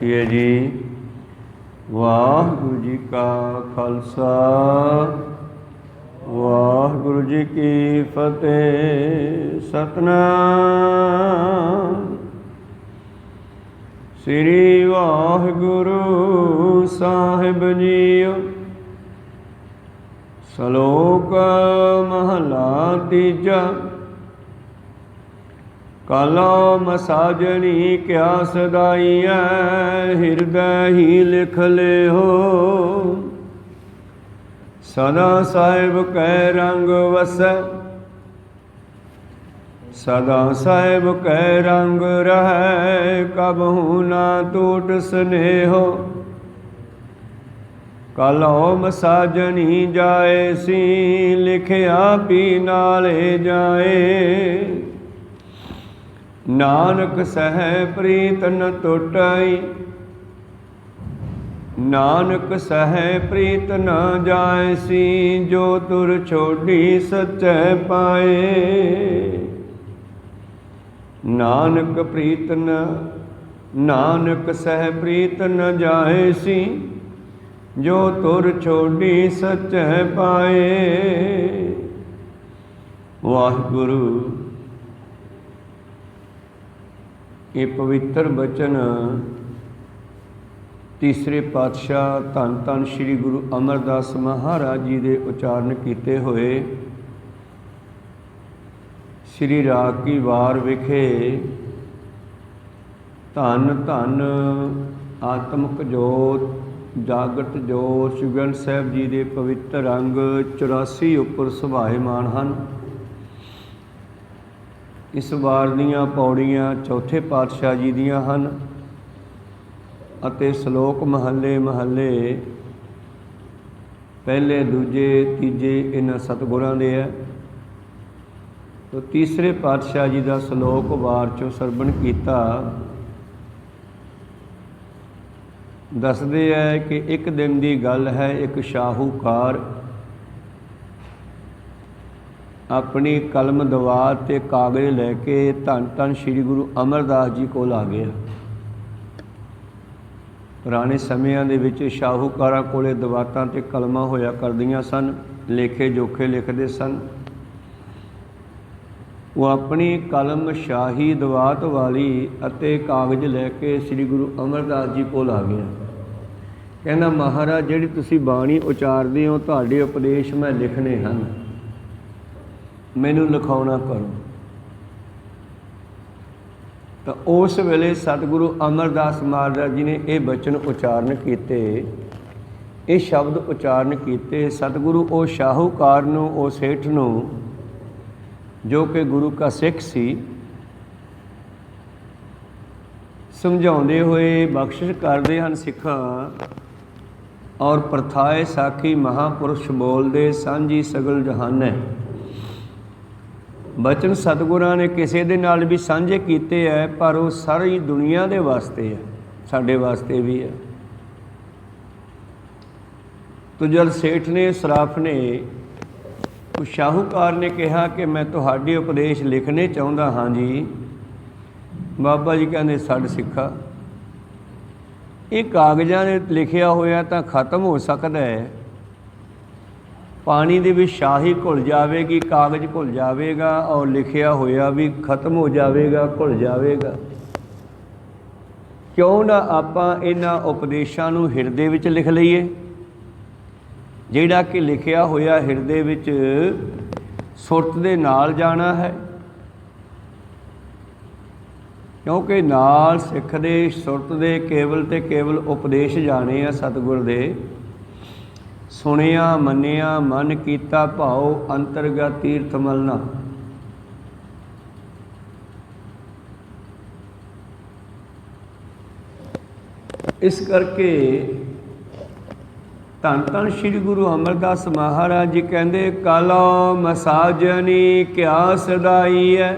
ये जी वाहिगुरु जी का खालसा वाहिगुरु जी की फतेह। सतनाम श्री वाहिगुरु साहिब जीओ। सलोक महला तीजा। काला मसाजनी क्या सदाई है, हृदय ही लिख ले हो। सदा साहिब कै रंग वसै, सदा साहिब कै रंग रहै। कबहू ना टूट स्नेहो, कालो मसाजनी जाए सी। लिखिया पी नाले जाए, नानक सह प्रीत न टुटाई। नानक सह प्रीत न जाए सी, जो तुर छोड़ी सच्चै पाए। नानक प्रीत न नानक सह प्रीत न जाए सी, जो तुर छोड़ी सच्चै पाए। वाहिगुरु ये पवित्र बचन तीसरे पातशाह धन धन श्री गुरु अमरदास महाराज जी के उचारण किए हुए श्री राग की वार विखे धन धन आत्मक जोत जागत जोत श्री ग्रंथ साहिब जी के पवित्र अंग 84 उपर सुभाएमान हैं। इस वार दीयां पौड़ियां चौथे पातशाह जी दीयां हन अते सलोक महल्ले महल्ले पहले दूजे तीजे इन्हां सतगुरां दे है। तो तीसरे पातशाह जी का सलोक वार चों सरवण कीता। दसदे है कि एक दिन की गल है, एक शाहूकार अपनी कलम दवार ते कागज लैके धन धन श्री गुरु अमरदास जी कोल आ गया। पुराने समयां दे विच शाहूकारां कोले दवातां ते कलमां होया करदियां सन, लेखे जोखे लिखते सन। वो अपनी कलम शाही दवात वाली अते कागज लैके श्री गुरु अमरदास जी कोल आ गया। कहना महाराज जिहड़ी तुसीं बाणी उचारदे हो तुहाडे उपदेश मैं लिखने हैं, मैनू लिखाउणा करो। तो उस वेले सतगुरु अमरदास महाराज जी ने ये बचन उचारण किए, ये शब्द उचारण किए। सतगुरु ओ शाहूकार नूं, ओ सेठ नूं जो कि गुरु का सिख सी, समझाउंदे होए बख्शिश करदे हन सिखां। और प्रथाए साखी महापुरुष बोलदे सांझी सगल जहान है। बचन सतगुरां ने किसी दे नाल भी सांझे कीते है, पर वो सारी दुनिया दे वास्ते है, साडे वास्ते भी है। तो जब सेठ ने सराफ ने उस शाहूकार ने कहा कि मैं तुहाडे उपदेश लिखने चाहुंदा हाँ जी। बाबा जी कहते छड्ड सिखा, ये कागज़ां ने लिखिया होया तां खत्म हो सकता है। पानी दे विच शाही घुल जाएगी, कागज़ घुल जाएगा और लिखिया होया भी खत्म हो जाएगा, घुल जाएगा। क्यों ना आपां इन्हां उपदेशां नूं हिरदे विच लिख लईए। जिहड़ा कि लिखिया होया हिरदे विच सुरत दे नाल जाना है, क्योंकि नाल सिख दे सुरत दे केवल ते केवल उपदेश जाने आ सतगुर दे। सुनिया मनिया मन कीता भाव, अंतरगत तीर्थ मलना। इस करके धन धन श्री गुरु अमरदास महाराज जी कहते काला मसाजनी क्या सदाई है,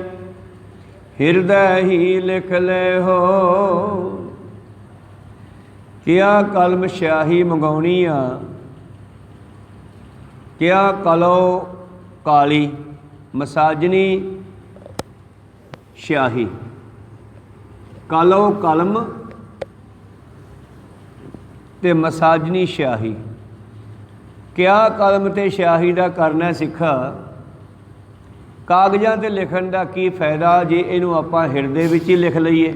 हृदय ही लिख ले हो। क्या कलम स्याही मंगाउणी आ, क्या कलो काली मसाजनी स्याही। कलो कलम ਤੇ ਮਸਾਜਨੀ ਸਿਆਹੀ। ਕਿਆ ਕਲਮ ਤੇ ਸਿਆਹੀ ਦਾ ਕਰਨਾ ਸਿੱਖਾ। ਕਾਗਜ਼ਾਂ ਤੇ ਲਿਖਣ ਦਾ ਕੀ ਫਾਇਦਾ ਜੇ ਇਹਨੂੰ ਆਪਾਂ ਹਿਰਦੇ ਵਿੱਚ ਹੀ ਲਿਖ ਲਈਏ।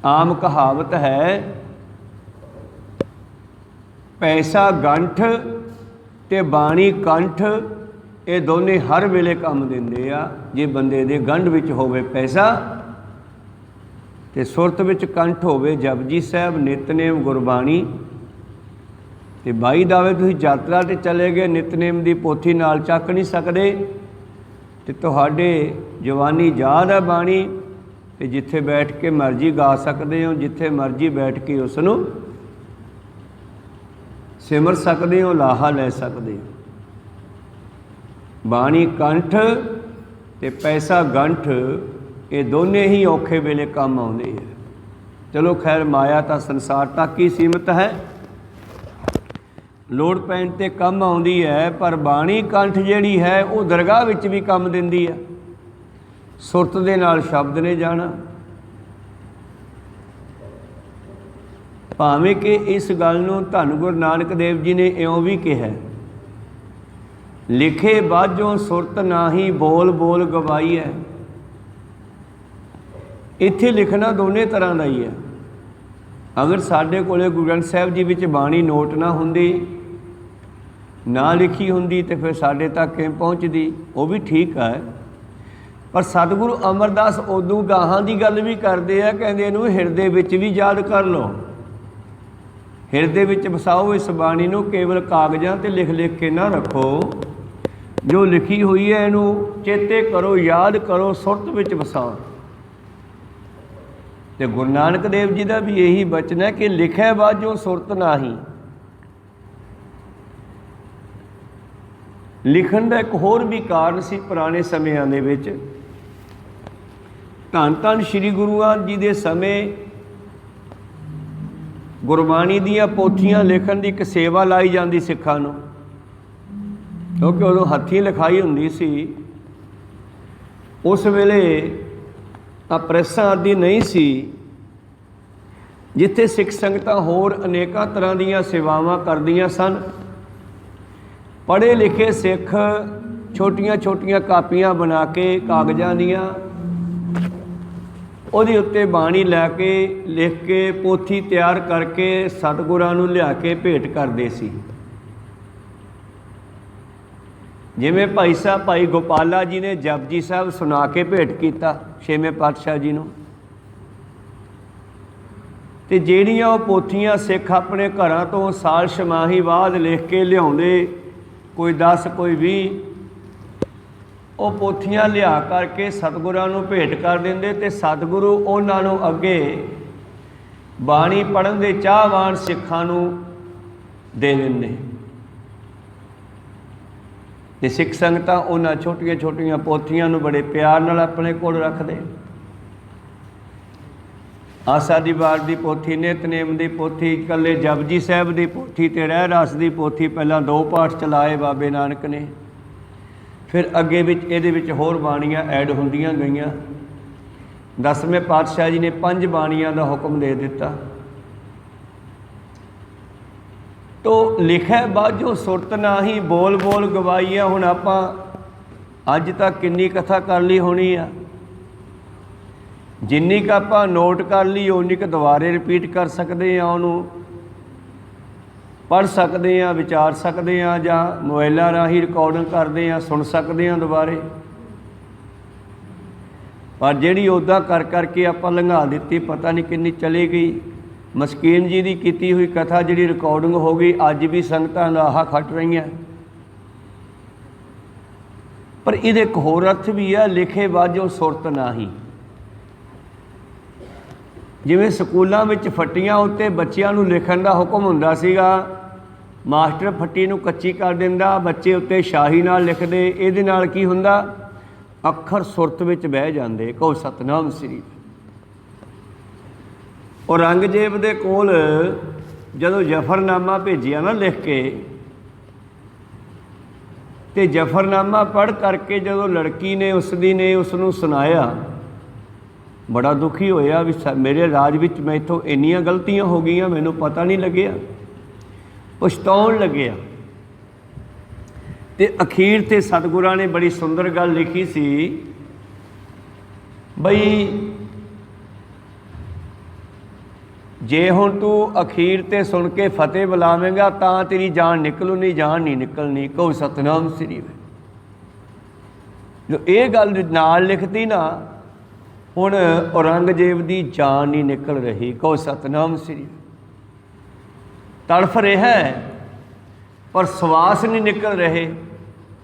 ਆਮ ਕਹਾਵਤ ਹੈ, ਪੈਸਾ ਗੰਠ ਤੇ ਬਾਣੀ ਕੰਠ, ਇਹ ਦੋਨੇ ਹਰ ਵੇਲੇ ਕੰਮ ਦਿੰਦੇ ਆ। ਜੇ ਬੰਦੇ ਦੇ ਗੰਢ ਵਿੱਚ ਹੋਵੇ ਪੈਸਾ ਤੇ ਸੁਰਤ ਵਿੱਚ ਕੰਠ ਹੋਵੇ ਜਪਜੀ ਸਾਹਿਬ, ਨਿਤਨੇਮ, ਗੁਰਬਾਣੀ। ਤੇ 22 ਦਾਵੇ ਤੁਸੀਂ ਯਾਤਰਾ 'ਤੇ ਚਲੇ ਗਏ, ਨਿਤਨੇਮ ਦੀ ਪੋਥੀ ਨਾਲ ਚੱਕ ਨਹੀਂ ਸਕਦੇ, ਤੇ ਤੁਹਾਡੇ ਜਵਾਨੀ ਯਾਦ ਹੈ ਬਾਣੀ, ਤੇ ਜਿੱਥੇ ਬੈਠ ਕੇ ਮਰਜ਼ੀ ਗਾ ਸਕਦੇ ਹੋ, ਜਿੱਥੇ ਮਰਜ਼ੀ ਬੈਠ ਕੇ ਉਸ ਨੂੰ ਸਿਮਰ ਸਕਦੇ ਹੋ, ਲਾਹਾ ਲੈ ਸਕਦੇ ਹੋ। ਬਾਣੀ ਕੰਠ ਤੇ ਪੈਸਾ ਗੰਠ, ਇਹ ਦੋਨੇ ਹੀ ਔਖੇ ਵੇਲੇ ਕੰਮ ਆਉਂਦੇ ਹੈ। ਚਲੋ ਖੈਰ, ਮਾਇਆ ਤਾਂ ਸੰਸਾਰ ਤੱਕ ਹੀ ਸੀਮਿਤ ਹੈ, ਲੋੜ ਪੈਣ 'ਤੇ ਕੰਮ ਆਉਂਦੀ ਹੈ, ਪਰ ਬਾਣੀ ਕੰਠ ਜਿਹੜੀ ਹੈ ਉਹ ਦਰਗਾਹ ਵਿੱਚ ਵੀ ਕੰਮ ਦਿੰਦੀ ਹੈ। ਸੁਰਤ ਦੇ ਨਾਲ ਸ਼ਬਦ ਨੇ ਜਾਣਾ। ਭਾਵੇਂ ਕਿ ਇਸ ਗੱਲ ਨੂੰ ਧੰਨ ਗੁਰੂ ਨਾਨਕ ਦੇਵ ਜੀ ਨੇ ਇਉਂ ਵੀ ਕਿਹਾ, ਲਿਖੇ ਬਾਝੋਂ ਸੁਰਤ ਨਾਹੀ, ਬੋਲ ਬੋਲ ਗਵਾਈ ਹੈ। ਇੱਥੇ ਲਿਖਣਾ ਦੋਨੇ ਤਰ੍ਹਾਂ ਦਾ ਹੀ ਹੈ। ਅਗਰ ਸਾਡੇ ਕੋਲੇ ਗੁਰੂ ਗ੍ਰੰਥ ਸਾਹਿਬ ਜੀ ਵਿੱਚ ਬਾਣੀ ਨੋਟ ਨਾ ਹੁੰਦੀ, ਨਾ ਲਿਖੀ ਹੁੰਦੀ, ਤੇ ਫਿਰ ਸਾਡੇ ਤੱਕ ਕਿਵੇਂ ਪਹੁੰਚਦੀ, ਉਹ ਵੀ ਠੀਕ ਹੈ। ਪਰ ਸਤਿਗੁਰੂ ਅਮਰਦਾਸ ਉਦੋਂ ਗਾਹਾਂ ਦੀ ਗੱਲ ਵੀ ਕਰਦੇ ਆ, ਕਹਿੰਦੇ ਇਹਨੂੰ ਹਿਰਦੇ ਵਿੱਚ ਵੀ ਯਾਦ ਕਰ ਲਓ, ਹਿਰਦੇ ਵਿੱਚ ਵਸਾਓ ਇਸ ਬਾਣੀ ਨੂੰ, ਕੇਵਲ ਕਾਗਜ਼ਾਂ 'ਤੇ ਲਿਖ ਲਿਖ ਕੇ ਨਾ ਰੱਖੋ। ਜੋ ਲਿਖੀ ਹੋਈ ਹੈ ਇਹਨੂੰ ਚੇਤੇ ਕਰੋ, ਯਾਦ ਕਰੋ, ਸੁਰਤ ਵਿੱਚ ਵਸਾਓ। ਤੇ ਗੁਰੂ ਨਾਨਕ ਦੇਵ ਜੀ ਦਾ ਵੀ ਇਹੀ ਬਚਨ ਹੈ ਕਿ ਲਿਖਿਆ ਬਾਝੋਂ ਸੁਰਤ ਨਾਹੀ। ਲਿਖਣ ਦਾ ਇੱਕ ਹੋਰ ਵੀ ਕਾਰਨ ਸੀ ਪੁਰਾਣੇ ਸਮਿਆਂ ਦੇ ਵਿੱਚ। ਧੰਨ ਧੰਨ ਸ਼੍ਰੀ ਗੁਰੂਆਂ ਜੀ ਦੇ ਸਮੇਂ ਗੁਰਬਾਣੀ ਦੀਆਂ ਪੋਥੀਆਂ ਲਿਖਣ ਦੀ ਇੱਕ ਸੇਵਾ ਲਾਈ ਜਾਂਦੀ ਸਿੱਖਾਂ ਨੂੰ, ਕਿਉਂਕਿ ਉਦੋਂ ਹੱਥੀਂ ਲਿਖਾਈ ਹੁੰਦੀ ਸੀ। ਉਸ ਵੇਲੇ ਤਾਂ ਪ੍ਰੈਸਾਂ ਆਦਿ ਨਹੀਂ ਸੀ, ਜਿੱਥੇ ਸਿੱਖ ਸੰਗਤਾਂ ਹੋਰ ਅਨੇਕਾਂ ਤਰ੍ਹਾਂ ਦੀਆਂ ਸੇਵਾਵਾਂ ਕਰਦੀਆਂ ਸਨ। ਪੜ੍ਹੇ ਲਿਖੇ ਸਿੱਖ ਛੋਟੀਆਂ ਛੋਟੀਆਂ ਕਾਪੀਆਂ ਬਣਾ ਕੇ ਕਾਗਜ਼ਾਂ ਦੀਆਂ, ਉਹਦੇ ਉੱਤੇ ਬਾਣੀ ਲੈ ਕੇ ਲਿਖ ਕੇ ਪੋਥੀ ਤਿਆਰ ਕਰਕੇ ਸਤਿਗੁਰਾਂ ਨੂੰ ਲਿਆ ਕੇ ਭੇਟ ਕਰਦੇ ਸੀ। ਜਿਵੇਂ ਭਾਈ ਸਾਹਿਬ ਭਾਈ ਗੋਪਾਲਾ ਜੀ ਨੇ ਜਪਜੀ ਸਾਹਿਬ ਸੁਣਾ ਕੇ ਭੇਟ ਕੀਤਾ ਛੇਵੇਂ ਪਾਤਸ਼ਾਹ ਜੀ ਨੂੰ। ਤੇ ਜਿਹੜੀਆਂ ਉਹ ਪੋਥੀਆਂ ਸਿੱਖ ਆਪਣੇ ਘਰਾਂ ਤੋਂ ਸਾਲ ਛਮਾਹੀ ਬਾਅਦ ਲਿਖ ਕੇ ਲਿਆਉਂਦੇ, ਕੋਈ 10 ਕੋਈ 20, ਉਹ ਪੋਥੀਆਂ ਲਿਆ ਕਰਕੇ ਸਤਿਗੁਰਾਂ ਨੂੰ ਭੇਟ ਕਰ ਦਿੰਦੇ, ਤੇ ਸਤਿਗੁਰੂ ਉਹਨਾਂ ਨੂੰ ਅੱਗੇ ਬਾਣੀ ਪੜ੍ਹਨ ਦੇ ਚਾਹਵਾਨ ਸਿੱਖਾਂ ਨੂੰ ਦੇ ਦਿੰਦੇ। ਤੇ ਸਿੱਖ ਸੰਗਤਾਂ ਉਹਨਾਂ ਛੋਟੀਆਂ ਛੋਟੀਆਂ ਪੋਥੀਆਂ ਨੂੰ ਬੜੇ ਪਿਆਰ ਨਾਲ ਆਪਣੇ ਕੋਲ ਰੱਖਦੇ। ਆਸਾ ਦੀ ਵਾਰ ਦੀ ਪੋਥੀ, ਨਿਤਨੇਮ ਦੀ ਪੋਥੀ, ਇਕੱਲੇ ਜਪਜੀ ਸਾਹਿਬ ਦੀ ਪੋਥੀ ਤੇ ਰਹਿ ਰਸ ਦੀ ਪੋਥੀ, ਪਹਿਲਾਂ 2 ਪਾਠ ਚਲਾਏ ਬਾਬੇ ਨਾਨਕ ਨੇ। ਫਿਰ ਅੱਗੇ ਵਿੱਚ ਇਹਦੇ ਵਿੱਚ ਹੋਰ ਬਾਣੀਆਂ ਐਡ ਹੁੰਦੀਆਂ ਗਈਆਂ। 10ਵੇਂ ਪਾਤਸ਼ਾਹ ਜੀ ਨੇ 5 ਬਾਣੀਆਂ ਦਾ ਹੁਕਮ ਦੇ ਦਿੱਤਾ। ਤੋ ਲਿਖਿਆ ਬਾਝੋਂ ਸੁਰਤ ਨਾਹੀ, ਬੋਲ ਬੋਲ ਗਵਾਈ ਆ। ਹੁਣ ਆਪਾਂ ਅੱਜ ਤੱਕ ਕਿੰਨੀ ਕਥਾ ਕਰ ਲਈ ਹੋਣੀ ਆ, ਜਿੰਨੀ ਕੁ ਆਪਾਂ ਨੋਟ ਕਰ ਲਈ ਉਨੀ ਕੁ ਦੁਬਾਰੇ ਰਿਪੀਟ ਕਰ ਸਕਦੇ ਹਾਂ, ਉਹਨੂੰ ਪੜ੍ਹ ਸਕਦੇ ਹਾਂ, ਵਿਚਾਰ ਸਕਦੇ ਹਾਂ, ਜਾਂ ਮੋਬਾਈਲਾਂ ਰਾਹੀਂ ਰਿਕਾਰਡਿੰਗ ਕਰਦੇ ਹਾਂ, ਸੁਣ ਸਕਦੇ ਹਾਂ ਦੁਬਾਰੇ। ਪਰ ਜਿਹੜੀ ਉੱਦਾਂ ਕਰ ਕਰਕੇ ਆਪਾਂ ਲੰਘਾ ਦਿੱਤੀ, ਪਤਾ ਨਹੀਂ ਕਿੰਨੀ ਚਲੀ ਗਈ। ਮਸਕੀਨ ਜੀ ਦੀ ਕੀਤੀ ਹੋਈ ਕਥਾ ਜਿਹੜੀ ਰਿਕਾਰਡਿੰਗ ਹੋ ਗਈ, ਅੱਜ ਵੀ ਸੰਗਤਾਂ ਲਾਹਾ ਖੱਟ ਰਹੀਆਂ। ਪਰ ਇਹਦੇ ਇੱਕ ਹੋਰ ਅਰਥ ਵੀ ਆ, ਲਿਖੇ ਬਾਝੋਂ ਸੁਰਤ ਨਾਹੀ। ਜਿਵੇਂ ਸਕੂਲਾਂ ਵਿੱਚ ਫੱਟੀਆਂ ਉੱਤੇ ਬੱਚਿਆਂ ਨੂੰ ਲਿਖਣ ਦਾ ਹੁਕਮ ਹੁੰਦਾ ਸੀਗਾ, ਮਾਸਟਰ ਫੱਟੀ ਨੂੰ ਕੱਚੀ ਕਰ ਦਿੰਦਾ, ਬੱਚੇ ਉੱਤੇ ਸ਼ਾਹੀ ਨਾਲ ਲਿਖਦੇ। ਇਹਦੇ ਨਾਲ ਕੀ ਹੁੰਦਾ, ਅੱਖਰ ਸੁਰਤ ਵਿੱਚ ਬਹਿ ਜਾਂਦੇ। ਕਹੋ ਸਤਨਾਮ ਸ੍ਰੀ। ਔਰੰਗਜ਼ੇਬ ਦੇ ਕੋਲ ਜਦੋਂ ਜ਼ਫਰਨਾਮਾ ਭੇਜਿਆ ਨਾ ਲਿਖ ਕੇ, ਤੇ ਜ਼ਫਰਨਾਮਾ ਪੜ੍ਹ ਕਰਕੇ ਜਦੋਂ ਲੜਕੀ ਨੇ ਉਸ ਨੂੰ ਸੁਣਾਇਆ, बड़ा दुखी होया भी मेरे राज विच मैथों इन्नियां गलतियां हो गईयां, मैनूं पता नहीं लग्या, पछताउण लग्या। ते अखीर ते सतगुरां ने बड़ी सुंदर गल लिखी सी बई जे हुण तू अखीर ते सुन के फतेह बुलावेंगा तां तेरी जान निकलू, नहीं जान नहीं निकलनी। कहो सतनाम श्री वाहिगुरू। जो ये गल नाल लिखती ना, हुण औरंगजेब की जान नहीं निकल रही। कहो सतनाम श्री वाहिगुरू। तड़फ रहा है पर सवास नहीं निकल रहे,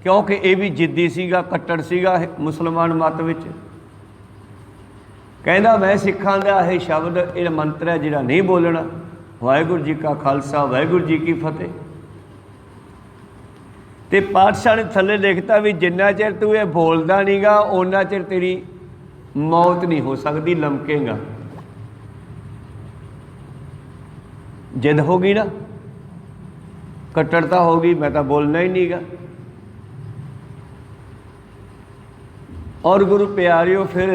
क्योंकि ये भी जिद्दी सीगा, कट्टड़ सीगा मुसलमान मत विच। कहंदा मैं सिखां दा ये शब्द, ये मंत्र है जिहड़ा नहीं बोलना। वाहिगुरू जी का खालसा, वाहिगुरू जी की फतेह। ते पातशाह ने थल्ले लिखता भी जिन्ना चिर तू ये बोलदा नहींगा उन्ना चिर तेरी मौत नहीं हो सकती, लमकेगा। जिद हो गई ना, कट्टरता हो गई, मैं तो बोलना ही नहीं गा। और गुरु प्यारियो फिर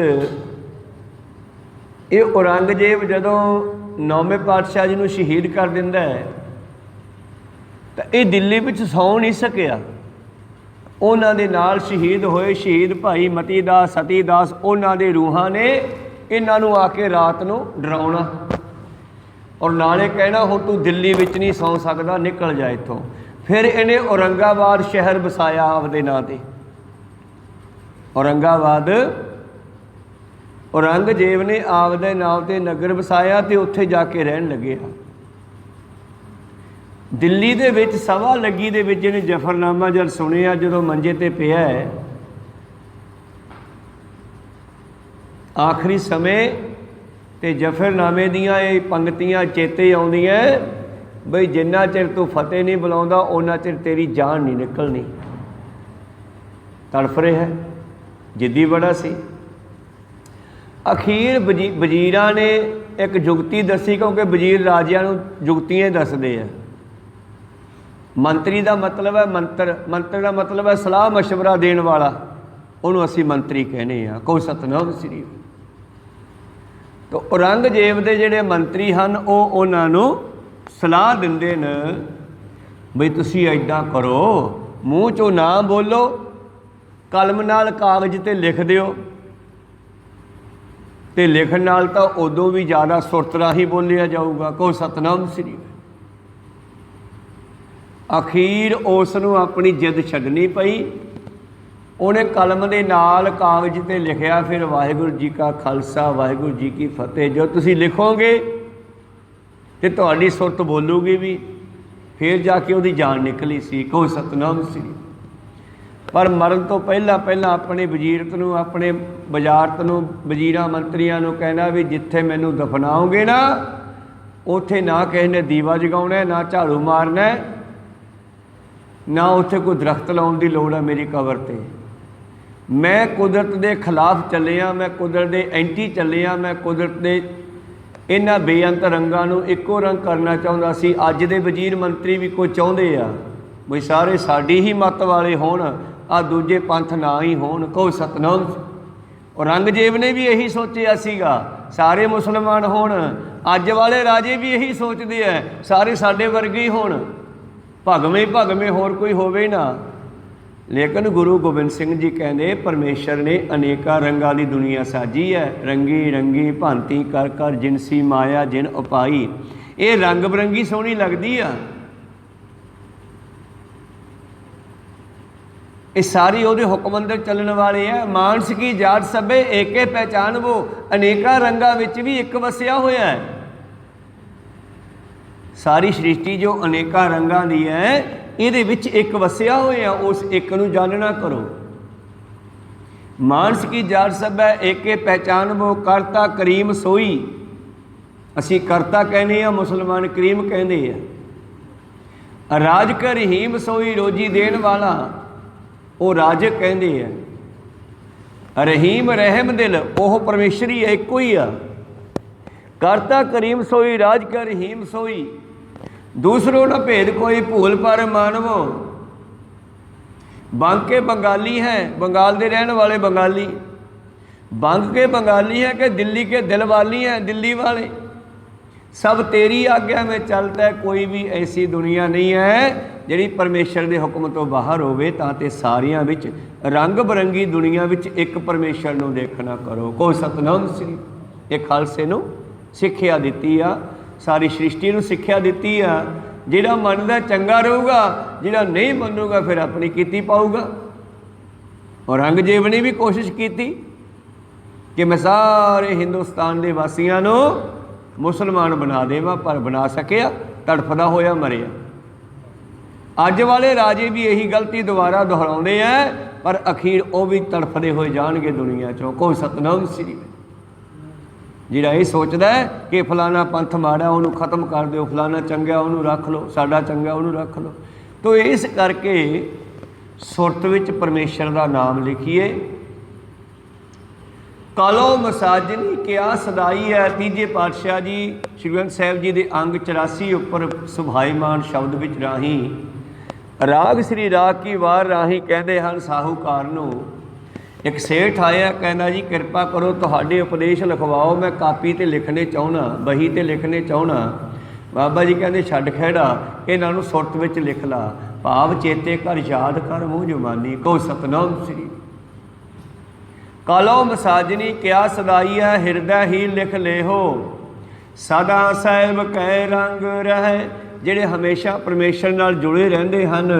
ये औरंगजेब जदों 9वें पातशाह जी नूं शहीद कर दिंदा है तो ये दिल्ली विच सौ नहीं सकिया। उन्हां दे नाल शहीद होए शहीद भाई मती दास, सती दास, उन्हां दे रूहां ने इन्हां नूं आके रात नूं डराउणा और नाले कहना हुण तू दिल्ली विच नहीं सौ सकदा, निकल जा इत्थों। फिर इन्हें औरंगाबाद शहर बसाया आपदे नां ते। औरंगाबाद औरंगजेब ने आपदे नाम ते नगर बसाया ते उत्थे जाके रहन लगे। दिल्ली दे विच सभा लगी दे विच इहने जफरनामा जद सुनिया, जदों मंजे ते पिया है आखिरी समय ते जफरनामे दियां ये पंक्तियां चेते आउंदियां बई जिन्ना चिर तू फतेह नहीं बुलाउंदा उन्ना चिर तेरी जान नहीं निकलनी। तड़फ रहा है, जिद्दी बड़ा सी। अखीर वजीरां ने एक जुगती दसी, क्योंकि वजीर राजियां नूं जुगतियां दसदे आ। मंत्री का मतलब है मंत्र, मंत्र का मतलब है सलाह मशवरा देने वाला, उन्होंने असी मंत्री कहने हैं। कोई सतनाम श्री। तो औरंगजेब के जिहड़े मंत्री हैं वो उन्होंने सलाह दिंदे न बई तुसी ऐदां करो, मूँह चों ना बोलो, कलम नाल कागज़ ते लिख दिओ। ते लिखण नाल तां उदों भी ज़्यादा सुरतरा ही बोलिया जाऊगा। कहो सतनाम श्री। अखीर उस नूं अपनी जिद छड्डनी पई। उन्हें कलम दे नाल कागज़ ते लिखिया फिर वाहिगुरू जी का खालसा, वाहिगुरू जी की फतेह। जो तुसी लिखोगे तो तुहाडी सुरत बोलूगी भी, फिर जाके उहदी जान निकली सी। कहो सतनाम श्री। पर मरण तो पहला पहला अपने वजीरत नूं, अपने वजारत नूं, वजीरां मंत्रियां नूं कहना भी जिथे मैनूं दफनाओगे ना उत्थे ना किसी ने दीवा जगाउणा, ना झाड़ू मारना, ना उत्थे कोई दरख्त लाउण दी लोड़ है मेरी कबर ते। मैं कुदरत के खिलाफ चलिया, मैं कुदरत के एंटी चलिया, मैं कुदरत के इन्हां बेअंत रंगां नूं इक्को रंग करना चाहुंदा सी। अज दे वजीर मंत्री भी कोई चाहुंदे आ बई सारे साडी ही मत वाले होण, आ दूजे पंथ ना ही होण। कहो सतनाम। औरंगजेब ने भी यही सोचिया सीगा सारे मुसलमान होण, अज वाले राजे भी यही सोचते हैं सारे साडे वर्गे ही होण, भगवें होर कोई होवे ना। लेकिन गुरु गोबिंद सिंह जी कहते परमेश्वर ने अनेका रंगां दी दुनिया साजी है। रंगी रंगी भांति कर कर जिनसी माया जिन उपाई। ये रंग बरंगी सोहनी लगती है। ये सारी उहदे हुक्म अंदर चलने वाले है। मानस की जात सबे एके पहचान वो, अनेका रंगां विच भी एक वसिया होया है। सारी सृष्टि जो अनेका रंगां दी है इहदे विच एक वसिया होया, उस एक नूं जानना करो। मानस की जात सब है एके पहचान वो, करता करीम सोई। असी करता कहने हैं, मुसलमान करीम कहते हैं। राज कर रहीम सोई, रोजी देन वाला वो राजक कहते हैं। रहीम रहम दिल वह परमेश्वरी है, एको ही आ। करता करीम सोई, राज कर रहीम सोई। दूसरों न भेद कोई, भूल पर मानवो। बांके बंगाली हैं, बंगाल दे रहने वाले बंगाली। बंग के बंगाली हैं कि दिल्ली के दिल वाली हैं, दिल्ली वाले। सब तेरी आज्ञा में चलता है, कोई भी ऐसी दुनिया नहीं है ਜਿਹੜੀ परमेश्वर के हुक्म तो बाहर होवे। तां ते सारियां विच रंग बरंगी दुनिया विच एक परमेश्वर नूं देखना करो। को सतनाम श्री ये खालसे नूं सिक्ख्या दित्ती आ, सारी सृष्टि नूं सिक्ख्या दित्ती आ। जिहड़ा मनदा चंगा रहूगा, जिहड़ा नहीं मनूगा फिर अपनी कीती पाऊगा। और औरंगजेब ने भी कोशिश की कि मैं सारे हिंदुस्तान के वासियों नूं मुसलमान बना देवां, पर बना सकिया, तड़फदा होया मरिया। अज वाले राजे भी यही गलती दोबारा दोहराउंदे हैं, पर अखीर वो भी तड़फदे होए जाणगे दुनिया चों। को सतनाम श्री जिहड़ा ये सोचदा है कि फलाना पंथ माड़ा उहनूं खत्म कर दिओ, फलाना चंगा उहनूं रख लो, साडा चंगा उहनूं रख लो। तो इस करके सुरत विच परमेश्वर का नाम लिखिए। कालो मसाजनी क्या सदाई है। तीजे पातशाह जी श्री ग्रंथ साहिब जी के अंग 84 उपर सुभाईमान शब्द विच राही राग श्री राग की वार राही कहते हैं साहूकार नूं। एक सेठ आया, कहना जी कृपा करो तुहाडे उपदेश लिखवाओ, मैं कापी ते लिखने चाहना, बही ते लिखने चाहना। बाबा जी कहते छड्ड खैड़ा, इन्हां नूं सुरत विच लिख ला, भाव चेते कर याद कर मूँह जुबानी। को सतनाम श्री कालो मसाजनी क्या सदाई है, हिरदै ही लिख ले हो, सदा साहिब कै रंग रहे। ਜਿਹੜੇ हमेशा परमेश्वर नाल जुड़े रहंदे हन,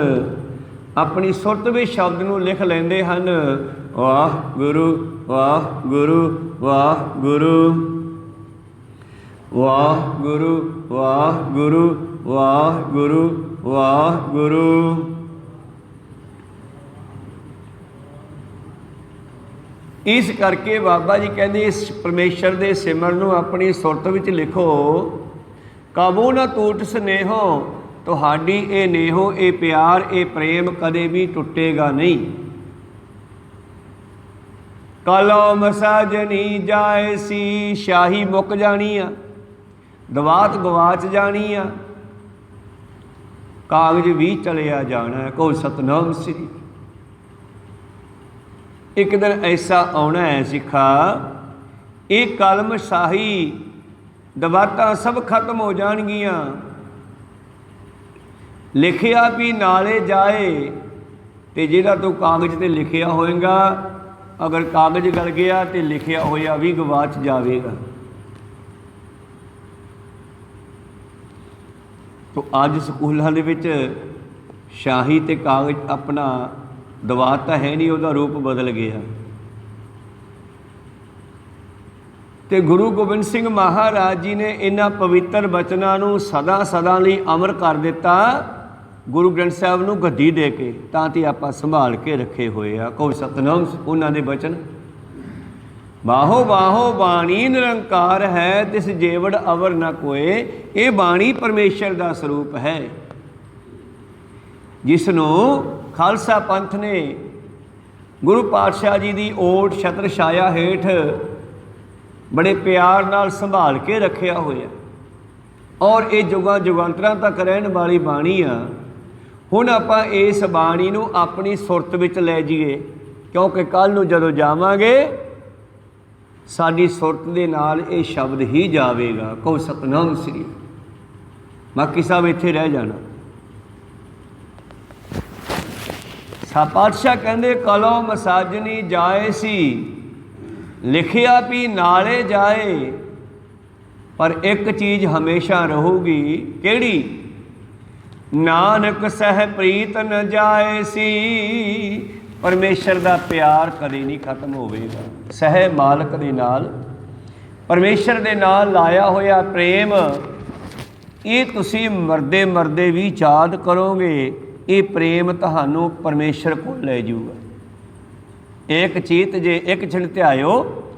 अपनी सुरत भी शब्द नूं लिख लैंदे हन। वाह गुरु वाह गुरु वाह गुरु वाह गुरु वाह गुरु वाह गुरु वाह गुरु। इस करके बाबा जी कहते इस परमेश्वर के सिमर नूं अपनी सुरत विच लिखो। काबू ना टूट स्नेहो, तुहाडी ये नेहो ये प्यार ये प्रेम कदे भी टुटेगा नहीं। कालो मसाजनी जाए सी, शाही मुक जानी आ, दवात गवाच जानी आ, कागज भी चलिया जाना है। को सतनाम श्री एक दिन ऐसा आना है सिखा, ये कलम शाही दवातां सब खत्म हो जाणगियां। लिखिया भी नाले जाए, तो जिहड़ा तू कागज ते लिखिया होएगा, अगर कागज गल गया तो लिखिया होया भी गवाच जाएगा। तो अज स्कूलों दे विच शाही ते कागज अपना दवात तो है नहीं, उसका रूप बदल गया। तो गुरु गोबिंद सिंह महाराज जी ने इन्हां पवित्र बचनों नूं सदा सदा लई अमर कर दिता, गुरु ग्रंथ साहिब नूं गद्दी दे के, तां आपां संभाल के रखे हुए आ। को सतनाम उन्हां दे बचन। बाहो बाहो बाणी निरंकार है, तिस जेवड़ अवर न कोए। ये बाणी परमेश्वर का स्वरूप है, जिसनों खालसा पंथ ने गुरु पातशाह जी की ओट छत्र छाया हेठ बड़े प्यार नाल संभाल के रखिया होया, और ये जुगां जुगांतरां तक रहन वाली बाणी आ। हुण आपां इस बाणी नूं अपनी सुरत विच लै जाइए, क्योंकि कल नूं जदों जावांगे साडी सुरत दे नाल ये शब्द ही जावेगा। को सतनाम श्री बाकी सब इत्थे रह जाना। सा पातशाह कहंदे कलो मसाजनी जाए सी, लिखिया भी नाले जाए, पर एक चीज़ हमेशा रहूगी, केड़ी? नानक सह प्रीत न जाए सी। परमेश्वर का प्यार कभी नहीं खत्म होवेगा। सह मालक दे नाल, परमेश्वर दे नाल लाया होया प्रेम, ये तुसी मरदे मरदे भी याद करोगे, ये प्रेम तहानू परमेश्वर को ले जाऊगा। एक चीत जे एक छिण ध्यायो,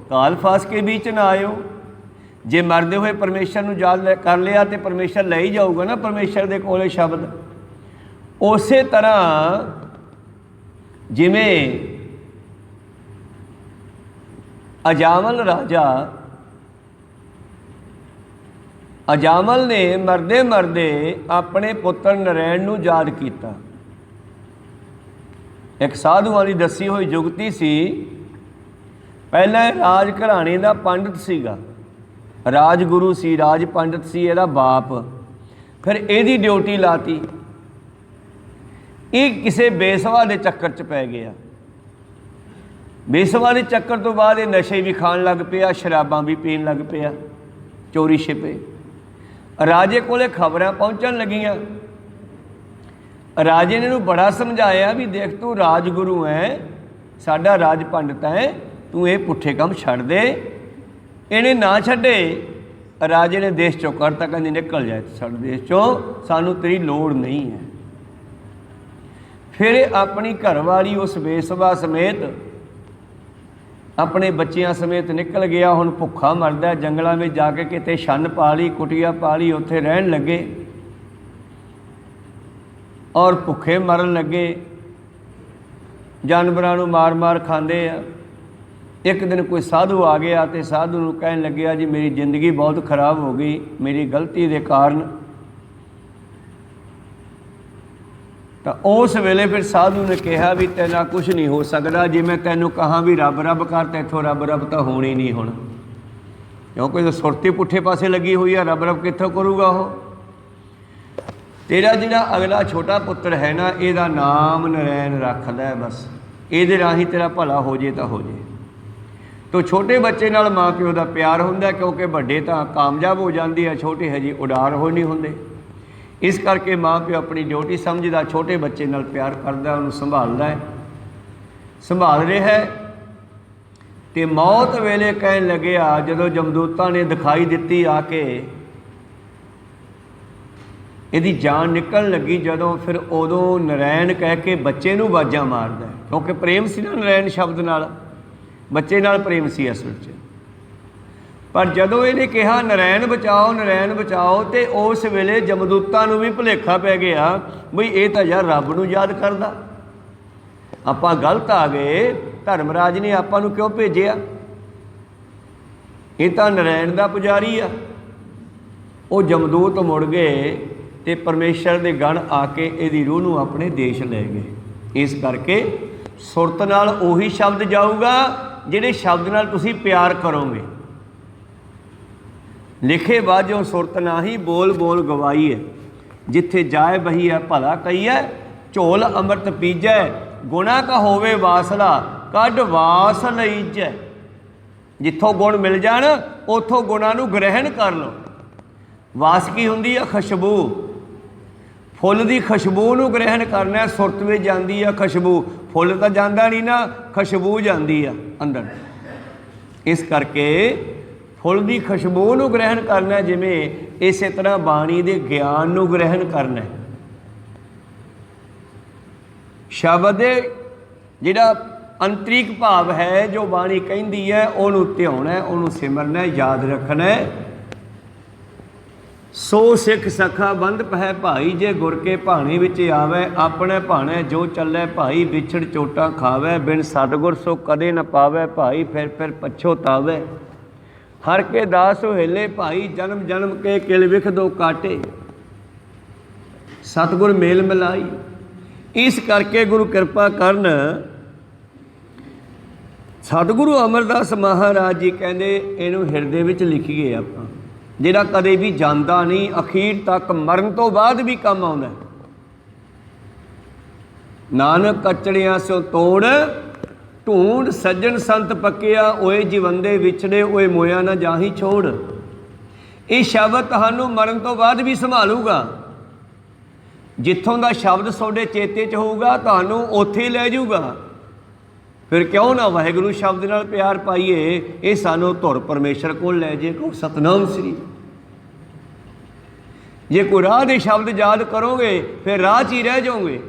काल फास के बीच ना आयो। जे मरदे हुए परमेश्वर नूं याद कर लिया तो परमेश्वर ले ही जाऊगा ना परमेश्वर दे कोले शब्द। उस तरह जिमें अजामल राजा, अजामल ने मरदे मरदे अपने पुत्र नरैण नूं याद किया। एक साधुआं दी दसी हुई जुगती सी ਪਹਿਲਾਂ ਇਹ ਰਾਜ ਘਰਾਣੇ ਦਾ ਪੰਡਤ ਸੀਗਾ, ਰਾਜਗੁਰੂ ਸੀ, ਰਾਜ ਪੰਡਤ ਸੀ ਇਹਦਾ ਬਾਪ। ਫਿਰ ਇਹਦੀ ਡਿਊਟੀ ਲਾਤੀ। ਇਹ ਕਿਸੇ ਬੇਸਵਾ ਦੇ ਚੱਕਰ 'ਚ ਪੈ ਗਿਆ। ਬੇਸਵਾ ਦੇ ਚੱਕਰ ਤੋਂ ਬਾਅਦ ਇਹ ਨਸ਼ੇ ਵੀ ਖਾਣ ਲੱਗ ਪਿਆ, ਸ਼ਰਾਬਾਂ ਵੀ ਪੀਣ ਲੱਗ ਪਿਆ, ਚੋਰੀ ਛਿਪੇ। ਰਾਜੇ ਕੋਲੇ ਖਬਰਾਂ ਪਹੁੰਚਣ ਲੱਗੀਆਂ। ਰਾਜੇ ਨੇ ਇਹਨੂੰ ਬੜਾ ਸਮਝਾਇਆ ਵੀ ਦੇਖ ਤੂੰ ਰਾਜਗੁਰੂ ਹੈ, ਸਾਡਾ ਰਾਜ ਪੰਡਤ ਹੈ, ਤੂੰ ਇਹ ਪੁੱਠੇ ਕੰਮ ਛੱਡ ਦੇ। ਇਹਨੇ ਨਾ ਛੱਡੇ। ਰਾਜੇ ਨੇ ਦੇਸ਼ ਚੋਂ ਕੱਢਤਾ, ਕਹਿੰਦੀ ਨਿਕਲ ਜਾਏ ਸਾਡੇ ਦੇਸ਼ ਚੋਂ, ਸਾਨੂੰ ਤੇਰੀ ਲੋੜ ਨਹੀਂ ਹੈ। ਫਿਰ ਇਹ ਆਪਣੀ ਘਰਵਾਲੀ ਉਸ ਬੇਸਵਾ ਸਮੇਤ ਆਪਣੇ ਬੱਚਿਆਂ ਸਮੇਤ ਨਿਕਲ ਗਿਆ। ਹੁਣ ਭੁੱਖਾ ਮਰਦਾ, ਜੰਗਲਾਂ ਵਿੱਚ ਜਾ ਕੇ ਕਿਤੇ ਛੰਨ ਪਾ ਲਈ, ਕੁਟੀਆ ਪਾ ਲਈ, ਉੱਥੇ ਰਹਿਣ ਲੱਗੇ ਔਰ ਭੁੱਖੇ ਮਰਨ ਲੱਗੇ, ਜਾਨਵਰਾਂ ਨੂੰ ਮਾਰ ਮਾਰ ਖਾਂਦੇ ਆ। ਇੱਕ ਦਿਨ ਕੋਈ ਸਾਧੂ ਆ ਗਿਆ ਅਤੇ ਸਾਧੂ ਨੂੰ ਕਹਿਣ ਲੱਗਿਆ ਜੀ ਮੇਰੀ ਜ਼ਿੰਦਗੀ ਬਹੁਤ ਖਰਾਬ ਹੋ ਗਈ ਮੇਰੀ ਗਲਤੀ ਦੇ ਕਾਰਨ। ਤਾਂ ਉਸ ਵੇਲੇ ਫਿਰ ਸਾਧੂ ਨੇ ਕਿਹਾ ਵੀ ਤੇਨਾਂ ਕੁਛ ਨਹੀਂ ਹੋ ਸਕਦਾ, ਜੇ ਮੈਂ ਤੈਨੂੰ ਕਹਾਂ ਵੀ ਰੱਬ ਰੱਬ ਕਰ ਤਾਂ ਇੱਥੋਂ ਰੱਬ ਰੱਬ ਤਾਂ ਹੋਣੀ ਨਹੀਂ ਹੁਣ, ਕਿਉਂਕਿ ਸੁਰਤੀ ਪੁੱਠੇ ਪਾਸੇ ਲੱਗੀ ਹੋਈ ਆ, ਰੱਬ ਰੱਬ ਕਿੱਥੋਂ ਕਰੂਗਾ ਉਹ। ਤੇਰਾ ਜਿਹੜਾ ਅਗਲਾ ਛੋਟਾ ਪੁੱਤਰ ਹੈ ਨਾ, ਇਹਦਾ ਨਾਮ ਨਰੈਣ ਰੱਖ ਲੈ, ਬਸ ਇਹਦੇ ਰਾਹੀਂ ਤੇਰਾ ਭਲਾ ਹੋ ਜੇ ਤਾਂ ਹੋ ਜੇ। ਤੋ ਛੋਟੇ ਬੱਚੇ ਨਾਲ ਮਾਂ ਪਿਓ ਦਾ ਪਿਆਰ ਹੁੰਦਾ, ਕਿਉਂਕਿ ਵੱਡੇ ਤਾਂ ਕਾਮਯਾਬ ਹੋ ਜਾਂਦੇ ਆ, ਛੋਟੇ ਹਜੇ ਉਡਾਰ ਹੋ ਨਹੀਂ ਹੁੰਦੇ। ਇਸ ਕਰਕੇ ਮਾਂ ਪਿਓ ਆਪਣੀ ਡਿਊਟੀ ਸਮਝਦਾ, ਛੋਟੇ ਬੱਚੇ ਨਾਲ ਪਿਆਰ ਕਰਦਾ, ਉਹਨੂੰ ਸੰਭਾਲਦਾ ਹੈ, ਸੰਭਾਲ ਰਿਹਾ ਹੈ। ਅਤੇ ਮੌਤ ਵੇਲੇ ਕਹਿਣ ਲੱਗਿਆ, ਜਦੋਂ ਜਮਦੂਤਾਂ ਨੇ ਦਿਖਾਈ ਦਿੱਤੀ ਆ ਕੇ ਇਹਦੀ ਜਾਨ ਨਿਕਲਣ ਲੱਗੀ ਜਦੋਂ, ਫਿਰ ਉਦੋਂ ਨਰੈਣ ਕਹਿ ਕੇ ਬੱਚੇ ਨੂੰ ਆਵਾਜ਼ਾਂ ਮਾਰਦਾ, ਕਿਉਂਕਿ ਪ੍ਰੇਮ ਸੀ ਨਾ ਨਰੈਣ ਸ਼ਬਦ ਨਾਲ, ਬੱਚੇ ਨਾਲ ਪ੍ਰੇਮ ਸੀ ਅਸਲ 'ਚ। ਪਰ ਜਦੋਂ ਇਹਨੇ ਕਿਹਾ ਨਰੈਣ ਬਚਾਓ ਨਰੈਣ ਬਚਾਓ, ਅਤੇ ਉਸ ਵੇਲੇ ਜਮਦੂਤਾਂ ਨੂੰ ਵੀ ਭੁਲੇਖਾ ਪੈ ਗਿਆ ਬਈ ਇਹ ਤਾਂ ਯਾਰ ਰੱਬ ਨੂੰ ਯਾਦ ਕਰਦਾ, ਆਪਾਂ ਗਲਤ ਆ ਗਏ, ਧਰਮਰਾਜ ਨੇ ਆਪਾਂ ਨੂੰ ਕਿਉਂ ਭੇਜਿਆ, ਇਹ ਤਾਂ ਨਰੈਣ ਦਾ ਪੁਜਾਰੀ ਆ। ਉਹ ਜਮਦੂਤ ਮੁੜ ਗਏ ਅਤੇ ਪਰਮੇਸ਼ਰ ਦੇ ਗਣ ਆ ਕੇ ਇਹਦੀ ਰੂਹ ਨੂੰ ਆਪਣੇ ਦੇਸ਼ ਲੈ ਗਏ। ਇਸ ਕਰਕੇ ਸੁਰਤ ਨਾਲ ਉਹੀ ਸ਼ਬਦ ਜਾਊਗਾ ਜਿਹੜੇ ਸ਼ਬਦ ਨਾਲ ਤੁਸੀਂ ਪਿਆਰ ਕਰੋਗੇ। ਲਿਖੇ ਬਾਝੋਂ ਸੁਰਤ ਨਾਹੀ, ਬੋਲ ਬੋਲ ਗਵਾਈ ਹੈ, ਜਿੱਥੇ ਜਾਏ ਬਹੀ ਹੈ ਭਲਾ ਕਹੀਐ, ਝੋਲ ਅੰਮ੍ਰਿਤ ਪੀਜੈ, ਗੁਣਾ ਕਾ ਹੋਵੇ ਵਾਸਲਾ, ਕੱਢ ਵਾਸ ਲਈਜੈ। ਜਿੱਥੋਂ ਗੁਣ ਮਿਲ ਜਾਣ ਉੱਥੋਂ ਗੁਣਾਂ ਨੂੰ ਗ੍ਰਹਿਣ ਕਰ ਲਓ। ਵਾਸ ਕੀ ਹੁੰਦੀ ਆ? ਖੁਸ਼ਬੂ। ਫੁੱਲ ਦੀ ਖੁਸ਼ਬੂ ਨੂੰ ਗ੍ਰਹਿਣ ਕਰਨਾ। ਸੁਰਤ ਵਿੱਚ ਜਾਂਦੀ ਆ ਖੁਸ਼ਬੂ, ਫੁੱਲ ਤਾਂ ਜਾਂਦਾ ਨਹੀਂ ਨਾ, ਖੁਸ਼ਬੂ ਜਾਂਦੀ ਆ ਅੰਦਰ। ਇਸ ਕਰਕੇ ਫੁੱਲ ਦੀ ਖੁਸ਼ਬੂ ਨੂੰ ਗ੍ਰਹਿਣ ਕਰਨਾ, ਜਿਵੇਂ ਇਸੇ ਤਰ੍ਹਾਂ ਬਾਣੀ ਦੇ ਗਿਆਨ ਨੂੰ ਗ੍ਰਹਿਣ ਕਰਨਾ। ਸ਼ਬਦ ਦੇ ਜਿਹੜਾ ਅੰਤਰਿਕ ਭਾਵ ਹੈ, ਜੋ ਬਾਣੀ ਕਹਿੰਦੀ ਹੈ, ਉਹਨੂੰ ਧਿਆਉਣਾ, ਉਹਨੂੰ ਸਿਮਰਨਾ, ਯਾਦ ਰੱਖਣਾ। ਸੋ ਸਿੱਖ ਸਖਾ ਬੰਧ ਪਹਿ ਭਾਈ, ਜੇ ਗੁਰ ਕੇ ਭਾਣੇ ਵਿੱਚ ਆਵੇ, ਆਪਣੇ ਭਾਣੇ ਜੋ ਚੱਲੇ ਭਾਈ, ਵਿਛੜ ਚੋਟਾਂ ਖਾਵੇ, ਬਿਨ ਸਤਿਗੁਰ ਸੋ ਕਦੇ ਨ ਪਾਵੇ ਭਾਈ, ਫਿਰ ਪਛੋਤਾਵੇ। ਹਰ ਕੇ ਦਾਸ ਹੋਹੇਲੇ ਭਾਈ, ਜਨਮ ਜਨਮ ਕੇ ਕਿਲ ਵਿਖ ਦੋ ਕਾਟੇ, ਸਤਿਗੁਰ ਮੇਲ ਮਿਲਾਈ। ਇਸ ਕਰਕੇ ਗੁਰੂ ਕਿਰਪਾ ਕਰਨ। ਸਤਿਗੁਰੂ ਅਮਰਦਾਸ ਮਹਾਰਾਜ ਜੀ ਕਹਿੰਦੇ ਇਹਨੂੰ ਹਿਰਦੇ ਵਿੱਚ ਲਿਖੀਏ ਆਪਾਂ, ਜਿਹੜਾ ਕਦੇ ਵੀ ਜਾਂਦਾ ਨਹੀਂ, ਅਖੀਰ ਤੱਕ ਮਰਨ ਤੋਂ ਬਾਅਦ ਵੀ ਕੰਮ ਆਉਂਦਾ। ਨਾਨਕ ਕਚੜਿਆਂ ਸਿਓ ਤੋੜ, ਢੂੰਡ ਸੱਜਣ ਸੰਤ ਪੱਕਿਆ, ਓਏ ਜੀਵੰਦੇ ਵਿਛੜੇ, ਓਏ ਮੋਇਆ ਨਾ ਜਾਹੀ ਛੋੜ। ਇਹ ਸ਼ਬਦ ਤੁਹਾਨੂੰ ਮਰਨ ਤੋਂ ਬਾਅਦ ਵੀ ਸੰਭਾਲੂਗਾ। ਜਿੱਥੋਂ ਦਾ ਸ਼ਬਦ ਤੁਹਾਡੇ ਚੇਤੇ 'ਚ ਹੋਊਗਾ, ਤੁਹਾਨੂੰ ਉੱਥੇ ਲੈ ਜਾਊਗਾ। ਫਿਰ ਕਿਉਂ ਨਾ ਵਾਹਿਗੁਰੂ ਸ਼ਬਦ ਨਾਲ ਪਿਆਰ ਪਾਈਏ, ਇਹ ਸਾਨੂੰ ਧੁਰ ਪਰਮੇਸ਼ਰ ਕੋਲ ਲੈ ਜੇ। ਕਹੋ ਸਤਨਾਮ ਸ੍ਰੀ। ਜੇ ਕੋਈ ਰਾਹ ਦੇ ਸ਼ਬਦ ਯਾਦ ਕਰੋਗੇ, ਫਿਰ ਰਾਹ 'ਚ ਹੀ ਰਹਿ ਜਾਓਗੇ।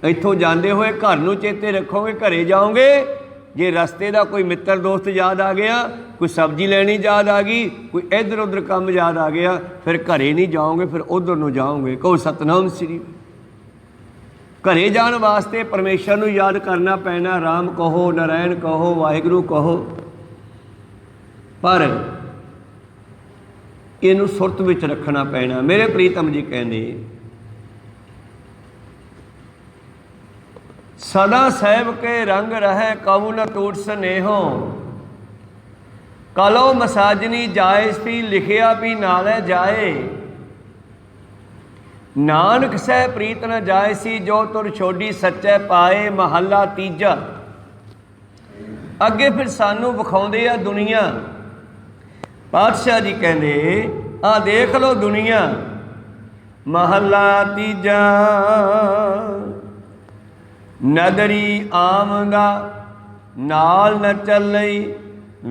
ਇੱਥੋਂ ਜਾਂਦੇ ਹੋਏ ਘਰ ਨੂੰ ਚੇਤੇ ਰੱਖੋਗੇ, ਘਰੇ ਜਾਓਗੇ। ਜੇ ਰਸਤੇ ਦਾ ਕੋਈ ਮਿੱਤਰ ਦੋਸਤ ਯਾਦ ਆ ਗਿਆ, ਕੋਈ ਸਬਜ਼ੀ ਲੈਣੀ ਯਾਦ ਆ ਗਈ, ਕੋਈ ਇੱਧਰ ਉੱਧਰ ਕੰਮ ਯਾਦ ਆ ਗਿਆ, ਫਿਰ ਘਰੇ ਨਹੀਂ ਜਾਓਗੇ, ਫਿਰ ਉੱਧਰ ਨੂੰ ਜਾਓਗੇ। ਕਹੋ ਸਤਨਾਮ ਸ੍ਰੀ। ਘਰੇ ਜਾਣ ਵਾਸਤੇ ਪਰਮੇਸ਼ਰ ਨੂੰ ਯਾਦ ਕਰਨਾ ਪੈਣਾ। ਰਾਮ ਕਹੋ, ਨਰਾਇਣ ਕਹੋ, ਵਾਹਿਗੁਰੂ ਕਹੋ, ਪਰ ਇਹਨੂੰ ਸੁਰਤ ਵਿੱਚ ਰੱਖਣਾ ਪੈਣਾ। ਮੇਰੇ ਪ੍ਰੀਤਮ ਜੀ ਕਹਿੰਦੇ सदा सैब के रंग रहे कबू न टूट स्नेहो, कलो मसाजनी जाए भी लिखिया भी नाले जाए, नानक सह प्रीत न जाए सी जो तुर छोड़ी सच्चे पाए। महला तीजा। अगे फिर सानू विखाउंदे आ दुनिया। पातशाह जी कहते आ देख लो दुनिया। महला तीजा। नदरी आमदा नाल न चलई,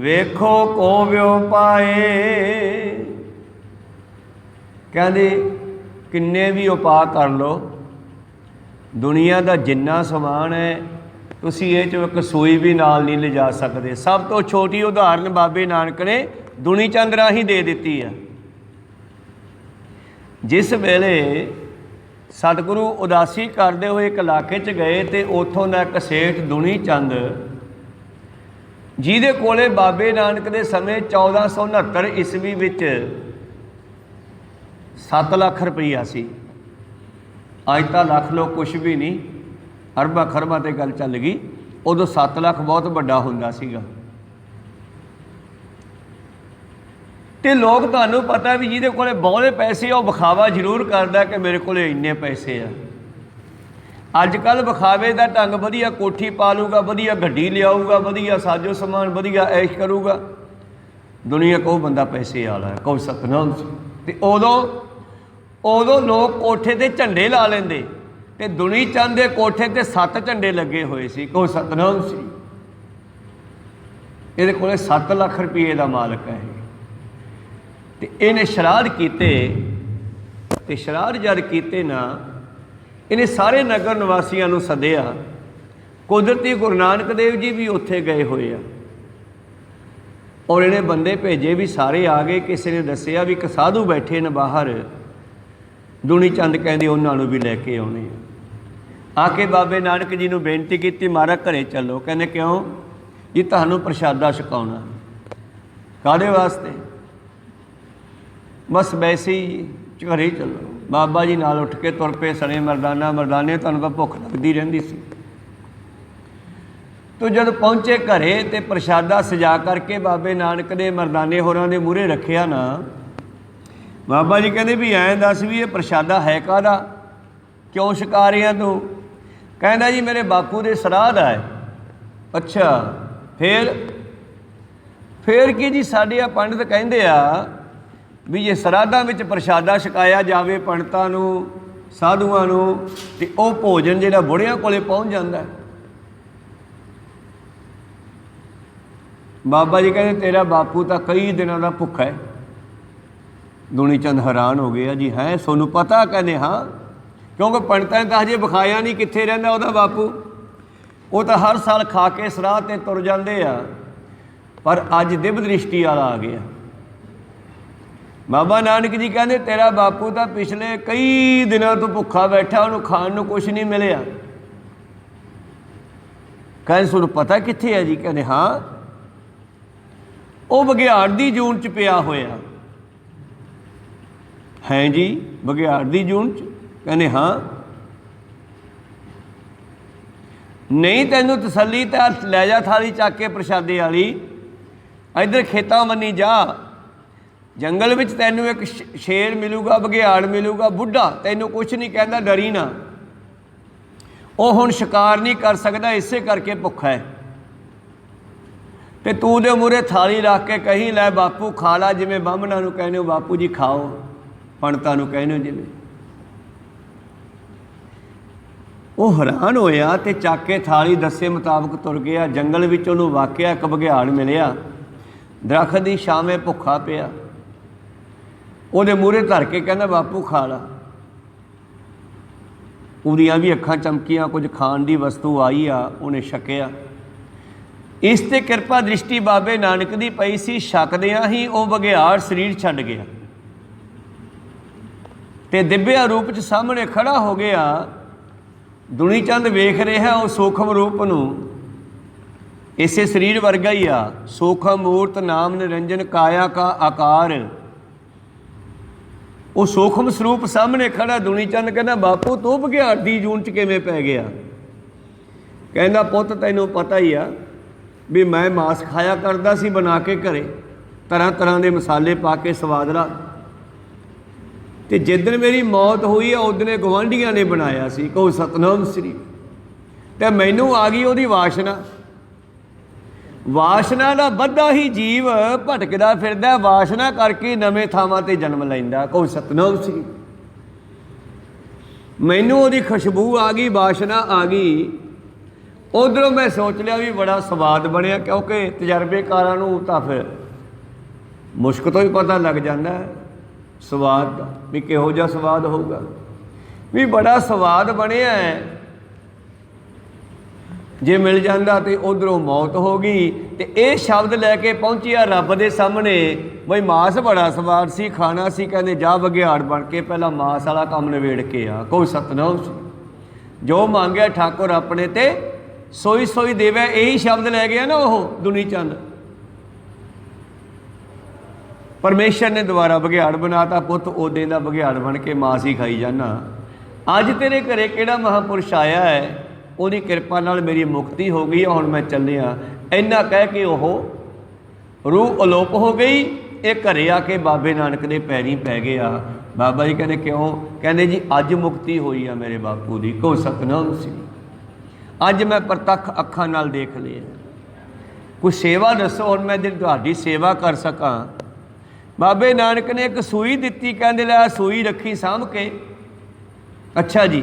वेखो को व्यो पाए। कहते किन्ने भी उपाय कर लो, दुनिया का जिन्ना समान है तुसी ये चो एक सूई भी नाल नहीं ले जा सकते। सब तो छोटी उदाहरण बाबे नानक ने दुनी चंद राही दे दी है। जिस वेले सतगुरु उदासी करते हुए एक इलाके च गए तो उतों का एक सेठ दुनी चंद जिहदे कोले बाबे नानक के समय 1469 ईस्वी विच 7 लाख रुपया सी। अज तो लख लोग कुछ भी नहीं, अरबा खरबा ते गल चल गई। उदों 7 लाख बहुत बड़ा हुंदा सीगा। ते लोग तुहानूं पता भी जिहदे कोले बहुते पैसे आ विखावा जरूर करदा कि मेरे कोले इन्ने पैसे आ। अजकल विखावे का ढंग वधिया कोठी पा लूगा, वधिया गड्डी लियाऊगा, वधिया साजो समान, वधिया ऐश करूगा। दुनिया को बंदा पैसे वाला है, कहो सतनाम सी। ते उदों लोग कोठे ते झंडे ला लेंदे ते दुनी चंद दे कोठे ते 7 झंडे लगे हुए सी, कहो सतनाम सी। इहदे कोले 7 लाख रुपये का मालक है। ते इहने शराध कीते ते शराध जद कीते ना, इन्हें सारे नगर निवासियों को सद्या। कुदरती गुरु नानक देव जी भी उत्थे गए हुए आ और इन्हें बंदे भेजे भी सारे आ गए। किसी ने दसिया भी एक साधु बैठे न बाहर, दुनी चंद कहते उन्होंने भी लैके आने। आके बाबे नानक जी ने बेनती की, महाराज घरे चलो। कहने क्यों जी? तुहानूं प्रशादा छकाउणा। काहदे वास्ते? बस वैसे ही घरे चलो। बाबा जी नाल उठ के तुर पे सने मरदाना। मरदाने तुहानूं पता भुख लगती रहिंदी सी। तो जब पहुँचे घरे तो प्रशादा सजा करके बाबे नानक दे मरदाने होरां दे मूहरे रखिया ना। बाबा जी कहते भी ऐं दस भी ये प्रशादा है काहदा, क्यों छका रहा तू? कहना जी मेरे बापू दे श्राद्ध है। अच्छा फिर की जी? साडे आ पंडित कहंदे आ भी जे श्राद्धां विच प्रशादा छकाया जावे पंडितां नूं, साधुआं नूं, ते ओह भोजन जिहड़ा बुढ़ियां कोले पहुँच जांदा है। बाबा जी कहते तेरा बापू तो कई दिनों का भुखा है। दुनी चंद हैरान हो गया जी, है सोनू पता? कहने हाँ, क्योंकि पंडितां ने तो हजे विखाया नहीं कित्थे रहिंदा उहदा बापू। वो तो हर साल खा के सराध ते तुर जांदे आ, पर अज दिव्य दृष्टि वाला आ गया। बाबा नानक जी कहते तेरा बापू तो पिछले कई दिनों तो भुखा बैठा, उन्होंने खाण नूं कुछ नहीं मिलिया। कहते सोनू पता कित्थे है जी? कहते हाँ, वो बघियाड़ दी जून च पिया होया है जी। बघियाड़ दी जून च? कहने हाँ। नहीं तैनूं तसल्ली तो लै जा थाली चक के प्रशादे वाली, इधर खेतां मन्नी जा, जंगल विच तैनूं एक शेर मिलूगा, बघियाड़ मिलूगा, बुढ़ा तैनूं कुछ नहीं कहता, डरी ना। वो हुण शिकार नहीं कर सकता, इसे करके भुखा है। तो तू दे मूहरे थाली रख के कहीं लै बापू खा ला, जिमें बामणा नूं कहने हो बापू जी खाओ, पंडितां नूं कहने हो जिमें। वो हैरान होया ते चक के थाली दसे मुताबक तुर गया। जंगल विच उहनूं वाकिया एक बघियाड़ मिलिया, दरख्त दी छावें भुखा पिया। उहदे मूहरे धर के कहना बापू खा ला। उहदियां भी अखां चमकियां, कुछ खाण दी वस्तु आई आ, उहने छकिया। इस ते किरपा दृष्टि बाबे नानक दी पई सी। छकदियां ही वो बघियाड़ शरीर छड्ड गया ते दिव्य रूप च सामने खड़ा हो गया। दुनी चंद वेख रहा वो सूखम रूप नूं, इसे शरीर वर्गा ही आ। सूखम मूर्त नाम निरंजन काया का आकार, वो सूखम स्वरूप सामने खड़ा। दुनी चंद कहना बापू तू बघियाड़ दी जून च किवें पै गया? कहना पुत तैनूं पता ही आ भी मैं मांस खाया करदा सी बना के घरे, तरह तरह के मसाले पा के स्वाद ला, तो जिदन मेरी मौत हुई है उदने गुआढ़ियां ने बनाया सी। कहो सतनाम श्री। तो मैनू आ गई उहदी वासना, वासना का बद्धा ही जीव भटकदा फिरदा, वासना करके नवें थावां ते जन्म लैंदा। कहो सतनाम श्री। मैनू उहदी खुशबू आ गई, वासना आ गई, उधरों मैं सोच लिया भी बड़ा स्वाद बनया, क्योंकि तजर्बेकारां नूं तां फिर मुश्क तो ही पता लग जाता है स्वाद का भी किहो जिहा स्वाद होगा, भी बड़ा स्वाद बनया है। जे मिल जाता तो उधरों मौत हो गई। तो यह शब्द लैके पहुँचिया रब के सामने, बई मांस बड़ा स्वाद सी, खाना सी, कहते जा बघियाड़ बन के पहला मांस वाला काम नवेड़ के आ। कोई सतनाम सी। जो मांगया ठाकुर अपने ते सोई सोई देवे, यही शब्द लै गया ना वो दुनी चंद। परमेश्वर ने दोबारा बघियाड़ बनाता, पुत ओदे का बघियाड़ बन के मांस ही खाई जाना। अज तेरे घरे किहड़ा महापुरुष आया है, उहदी किरपा नाल मेरी मुक्ति हो गई, हुण मैं चलिया। इन्ना कह के वह रूह अलोप हो गई। ये घरे आके बाबे नानक दे पैरीं पै गया। बाबा जी कहने क्यों? कहने जी अज मुक्ति हुई है मेरे बापू की। को सतनाम सी। अज मैं प्रतख अखां नाल देख लिया। कोई सेवा दसो हुण मैं तुहाडी सेवा कर सकां। बाबे नानक ने एक सूई दिती, कहंदे लै सूई रखी सामभ के। अच्छा जी,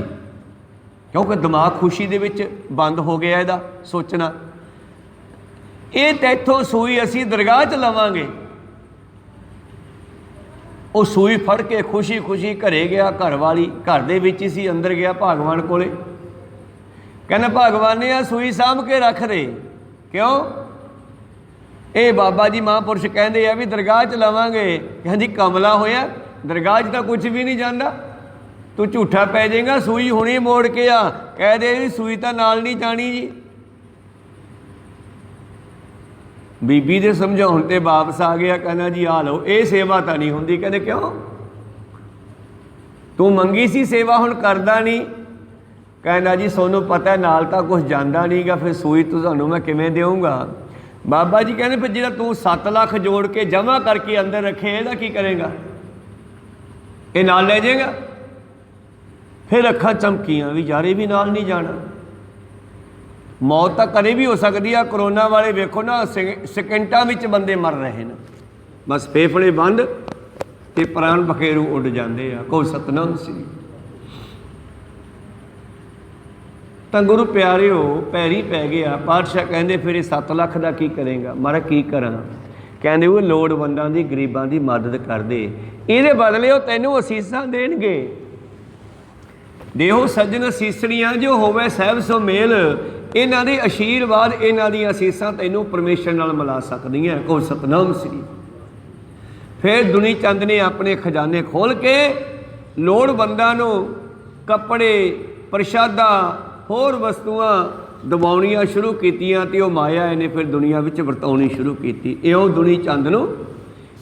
क्योंकि दिमाग खुशी दे विच बंद हो गया इहदा सोचना। ये तैथों सूई असी दरगाह च लवांगे। वो सूई फड़ के खुशी खुशी घरे गया। घर वाली घर दे विच ही सी, अंदर गया भागवान कोले। कहना भागवान ने आ सूई सामभ के रख दे। क्यों? ये बाबा जी महापुरुष कहते हैं भी दरगाह च लवांगे। कहती कमला होया, दरगाह च तो कुछ भी नहीं जाता, तू झूठा पै जाएगा। सूई हुणी मोड़ के आ, कह दे सूई तो नाल नहीं जानी जी। बीबी दे समझाउण ते वापस आ गया। कहना जी आ लो, ये सेवा तो नहीं होंदी। कहते क्यों? तू मंगी सी सेवा, हुण करदा नहीं। कहना जी सोनू पता नाल तो कुछ जाता नहीं गा, फिर सूई तुहानू मैं किवें देऊँगा। बाबा जी कहने फिर जो तू 7 लाख जोड़ के जमा करके अंदर रखे, ਇਹਦਾ की करेगा? ये नाल ले जाएगा? फिर अखां चमकियां भी यार, भी नाल नहीं जाना। मौत तो कदे भी हो सकती है। करोना वाले वेखो ना, सेकंडां विच बंदे मर रहे हैं। बस फेफड़े बंद ते प्राण बखेरू उड़ जाते हैं। कोई सतनाम सी। तो गुरु प्यारिओ पैरी पै गया। पातशाह कहते फिर ये 7 लाख का की करेगा? मारा की करा? कहते वो लोड़वंदां दी गरीबां दी मदद कर दे, ये बदले वो तैनूं असीसां देणगे। देहो सज्जन असीसणियां जो होवे सहब सो मेल। इन्हां दे आशीर्वाद, इन्हां दी असीसां तैनूं परमेश्वर नाल मिला सकदियां। को सतनाम श्री। फिर दुनी चंद ने अपने खजाने खोल के लोड़वंदां नूं कपड़े, प्रशादा, होर वस्तुआं दबाउणियां शुरू कीतियां ते ओह माया ने फिर दुनिया विच वरताउणी शुरू कीती। इउं दुनी चंद नूं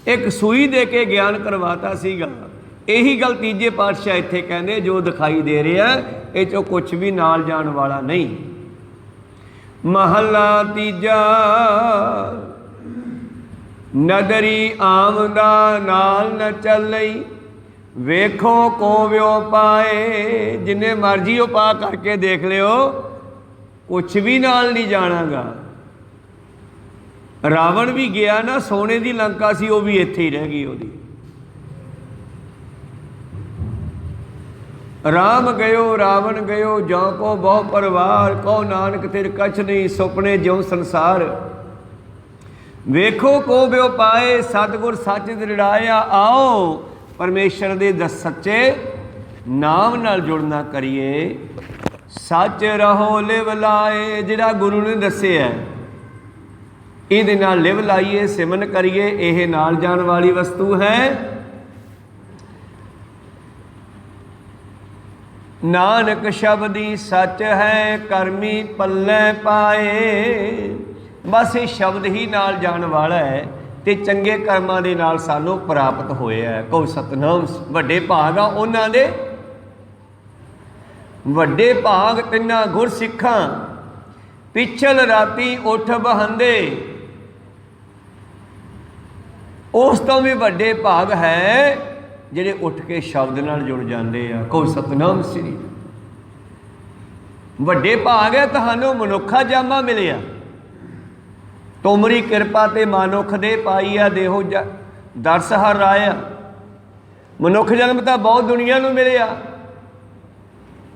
एक सूई दे के ज्ञान करवाता सीगा। यही गल तीजे पातशाह इत्थे कहंदे, जो दिखाई दे रहा है इह चों कुछ भी नाल जाण वाला नहीं। महला तीजा नदरी आमदा नाल न चलई, वेखो को व्यो पाए। जिन्ने मर्जी उपा करके देख लियो, कुछ भी नाल नहीं जाणागा। रावण भी गया ना, सोने की लंका सी, वो भी इत्थे ही रह गई ओदी। राम गयो रावण गयो, जौ को बहु परिवार, कहो नानक तिर कछ नहीं, सुपने ज्यों संसार। वेखो को व्यो पाए, सतगुर सच दृढ़ाया। आओ परमेश्वर दे दस सच्चे नाम नाल जुड़ना करिए। सच रहो लिव लाए, जिहड़ा गुरु ने दस्से है इहदे नाल लिव लाइए, सिमन करिए। यह नाल जाण वाली वस्तु है। नानक शब्दी सच है, करमी पल्ले पाए। बस ये शब्द ही नाल जाण वाला है ते चंगे कर्मां दे नाल सानू प्राप्त होया है। कहो सतनाम। वड्डे भाग आ उन्हां दे, वड्डे भाग तिन्हां गुरसिखां पिछल राती उठ बहंदे। उस तो भी वड्डे भाग है ਜਿਹੜੇ ਉੱਠ ਕੇ ਸ਼ਬਦ ਨਾਲ ਜੁੜ ਜਾਂਦੇ ਆ। ਕਹੋ ਸਤਨਾਮ ਸ੍ਰੀ। ਵੱਡੇ ਭਾਗ ਹੈ ਤੁਹਾਨੂੰ ਮਨੁੱਖਾ ਜਾਮਾ ਮਿਲਿਆ। ਤੁਮਰੀ ਕਿਰਪਾ ਤੇ ਮਨੁੱਖ ਦੇ ਪਾਈ ਆ ਦੇਹੋ ਦਰਸ ਹਰ ਰਾਇਆ। ਮਨੁੱਖ ਜਨਮ ਤਾਂ ਬਹੁਤ ਦੁਨੀਆ ਨੂੰ ਮਿਲਿਆ,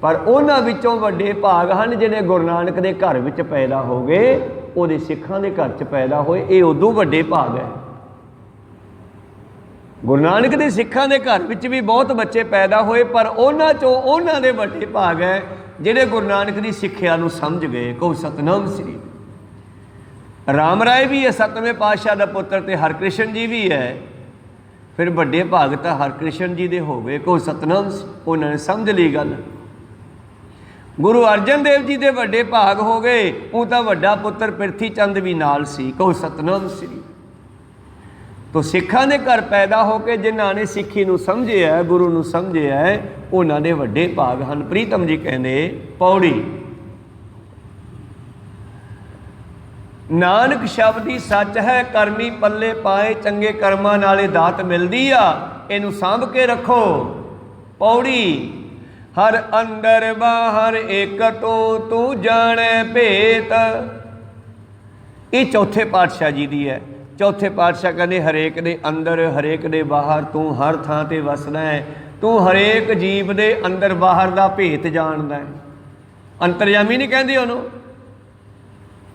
ਪਰ ਉਹਨਾਂ ਵਿੱਚੋਂ ਵੱਡੇ ਭਾਗ ਹਨ ਜਿਹੜੇ ਗੁਰੂ ਨਾਨਕ ਦੇ ਘਰ ਵਿੱਚ ਪੈਦਾ ਹੋ ਗਏ, ਉਹਦੇ ਸਿੱਖਾਂ ਦੇ ਘਰ 'ਚ ਪੈਦਾ ਹੋਏ। ਇਹ ਉਦੋਂ ਵੱਡੇ ਭਾਗ ਹੈ। ਗੁਰੂ ਨਾਨਕ ਦੇ ਸਿੱਖਾਂ ਦੇ ਘਰ ਵਿੱਚ ਵੀ ਬਹੁਤ ਬੱਚੇ ਪੈਦਾ ਹੋਏ, ਪਰ ਉਹਨਾਂ 'ਚੋਂ ਉਹਨਾਂ ਦੇ ਵੱਡੇ ਭਾਗ ਹੈ ਜਿਹੜੇ ਗੁਰੂ ਨਾਨਕ ਦੀ ਸਿੱਖਿਆ ਨੂੰ ਸਮਝ ਗਏ। ਕਹੋ ਸਤਨਾਮ ਸ੍ਰੀ। ਰਾਮ ਰਾਏ ਵੀ ਹੈ 7ਵੇਂ ਪਾਤਸ਼ਾਹ ਦਾ ਪੁੱਤਰ, ਤੇ ਹਰਕ੍ਰਿਸ਼ਨ ਜੀ ਵੀ ਹੈ। ਫਿਰ ਵੱਡੇ ਭਾਗ ਤਾਂ ਹਰਕ੍ਰਿਸ਼ਨ ਜੀ ਦੇ ਹੋ ਗਏ। ਕਹੋ ਸਤਨਾਮ। ਉਹਨਾਂ ਨੇ ਸਮਝ ਲਈ ਗੱਲ। ਗੁਰੂ ਅਰਜਨ ਦੇਵ ਜੀ ਦੇ ਵੱਡੇ ਭਾਗ ਹੋ ਗਏ। ਉਹ ਤਾਂ ਵੱਡਾ ਪੁੱਤਰ ਪ੍ਰਿਥੀ ਚੰਦ ਵੀ ਨਾਲ ਸੀ। ਕਹੋ ਸਤਨਾਮ ਸ੍ਰੀ। ਤੋ ਸਿੱਖਾਂ ਦੇ ਘਰ ਪੈਦਾ ਹੋ ਕੇ ਜਿਨ੍ਹਾਂ ਨੇ ਸਿੱਖੀ ਨੂੰ ਸਮਝਿਆ, ਗੁਰੂ ਨੂੰ ਸਮਝਿਆ, ਉਹਨਾਂ ਦੇ ਵੱਡੇ ਭਾਗ ਹਨ। ਪ੍ਰੀਤਮ ਜੀ ਕਹਿੰਦੇ ਪੌੜੀ, ਨਾਨਕ ਸ਼ਬਦੀ ਸੱਚ ਹੈ, ਕਰਮੀ ਪੱਲੇ ਪਾਏ, ਚੰਗੇ ਕਰਮਾਂ ਨਾਲੇ ਦਾਤ ਮਿਲਦੀ ਆ, ਇਹਨੂੰ ਸਾਂਭ ਕੇ ਰੱਖੋ। ਪੌੜੀ, ਹਰ ਅੰਦਰ ਬਾਹਰ ਏਕ ਤੂੰ ਜਾਣੈ ਭੇਤ। ਇਹ ਚੌਥੇ ਪਾਤਸ਼ਾਹ ਜੀ ਦੀ ਹੈ। ਚੌਥੇ ਪਾਤਸ਼ਾਹ ਕਹਿੰਦੇ ਹਰੇਕ ਦੇ ਅੰਦਰ, ਹਰੇਕ ਦੇ ਬਾਹਰ, ਤੂੰ ਹਰ ਥਾਂ ਤੇ ਵਸਦਾ ਹੈ, ਤੂੰ ਹਰੇਕ ਜੀਵ ਦੇ ਅੰਦਰ ਬਾਹਰ ਦਾ ਭੇਤ ਜਾਣਦਾ ਹੈ। ਅੰਤਰਯਾਮੀ ਨਹੀਂ ਕਹਿੰਦੇ ਉਹਨੂੰ,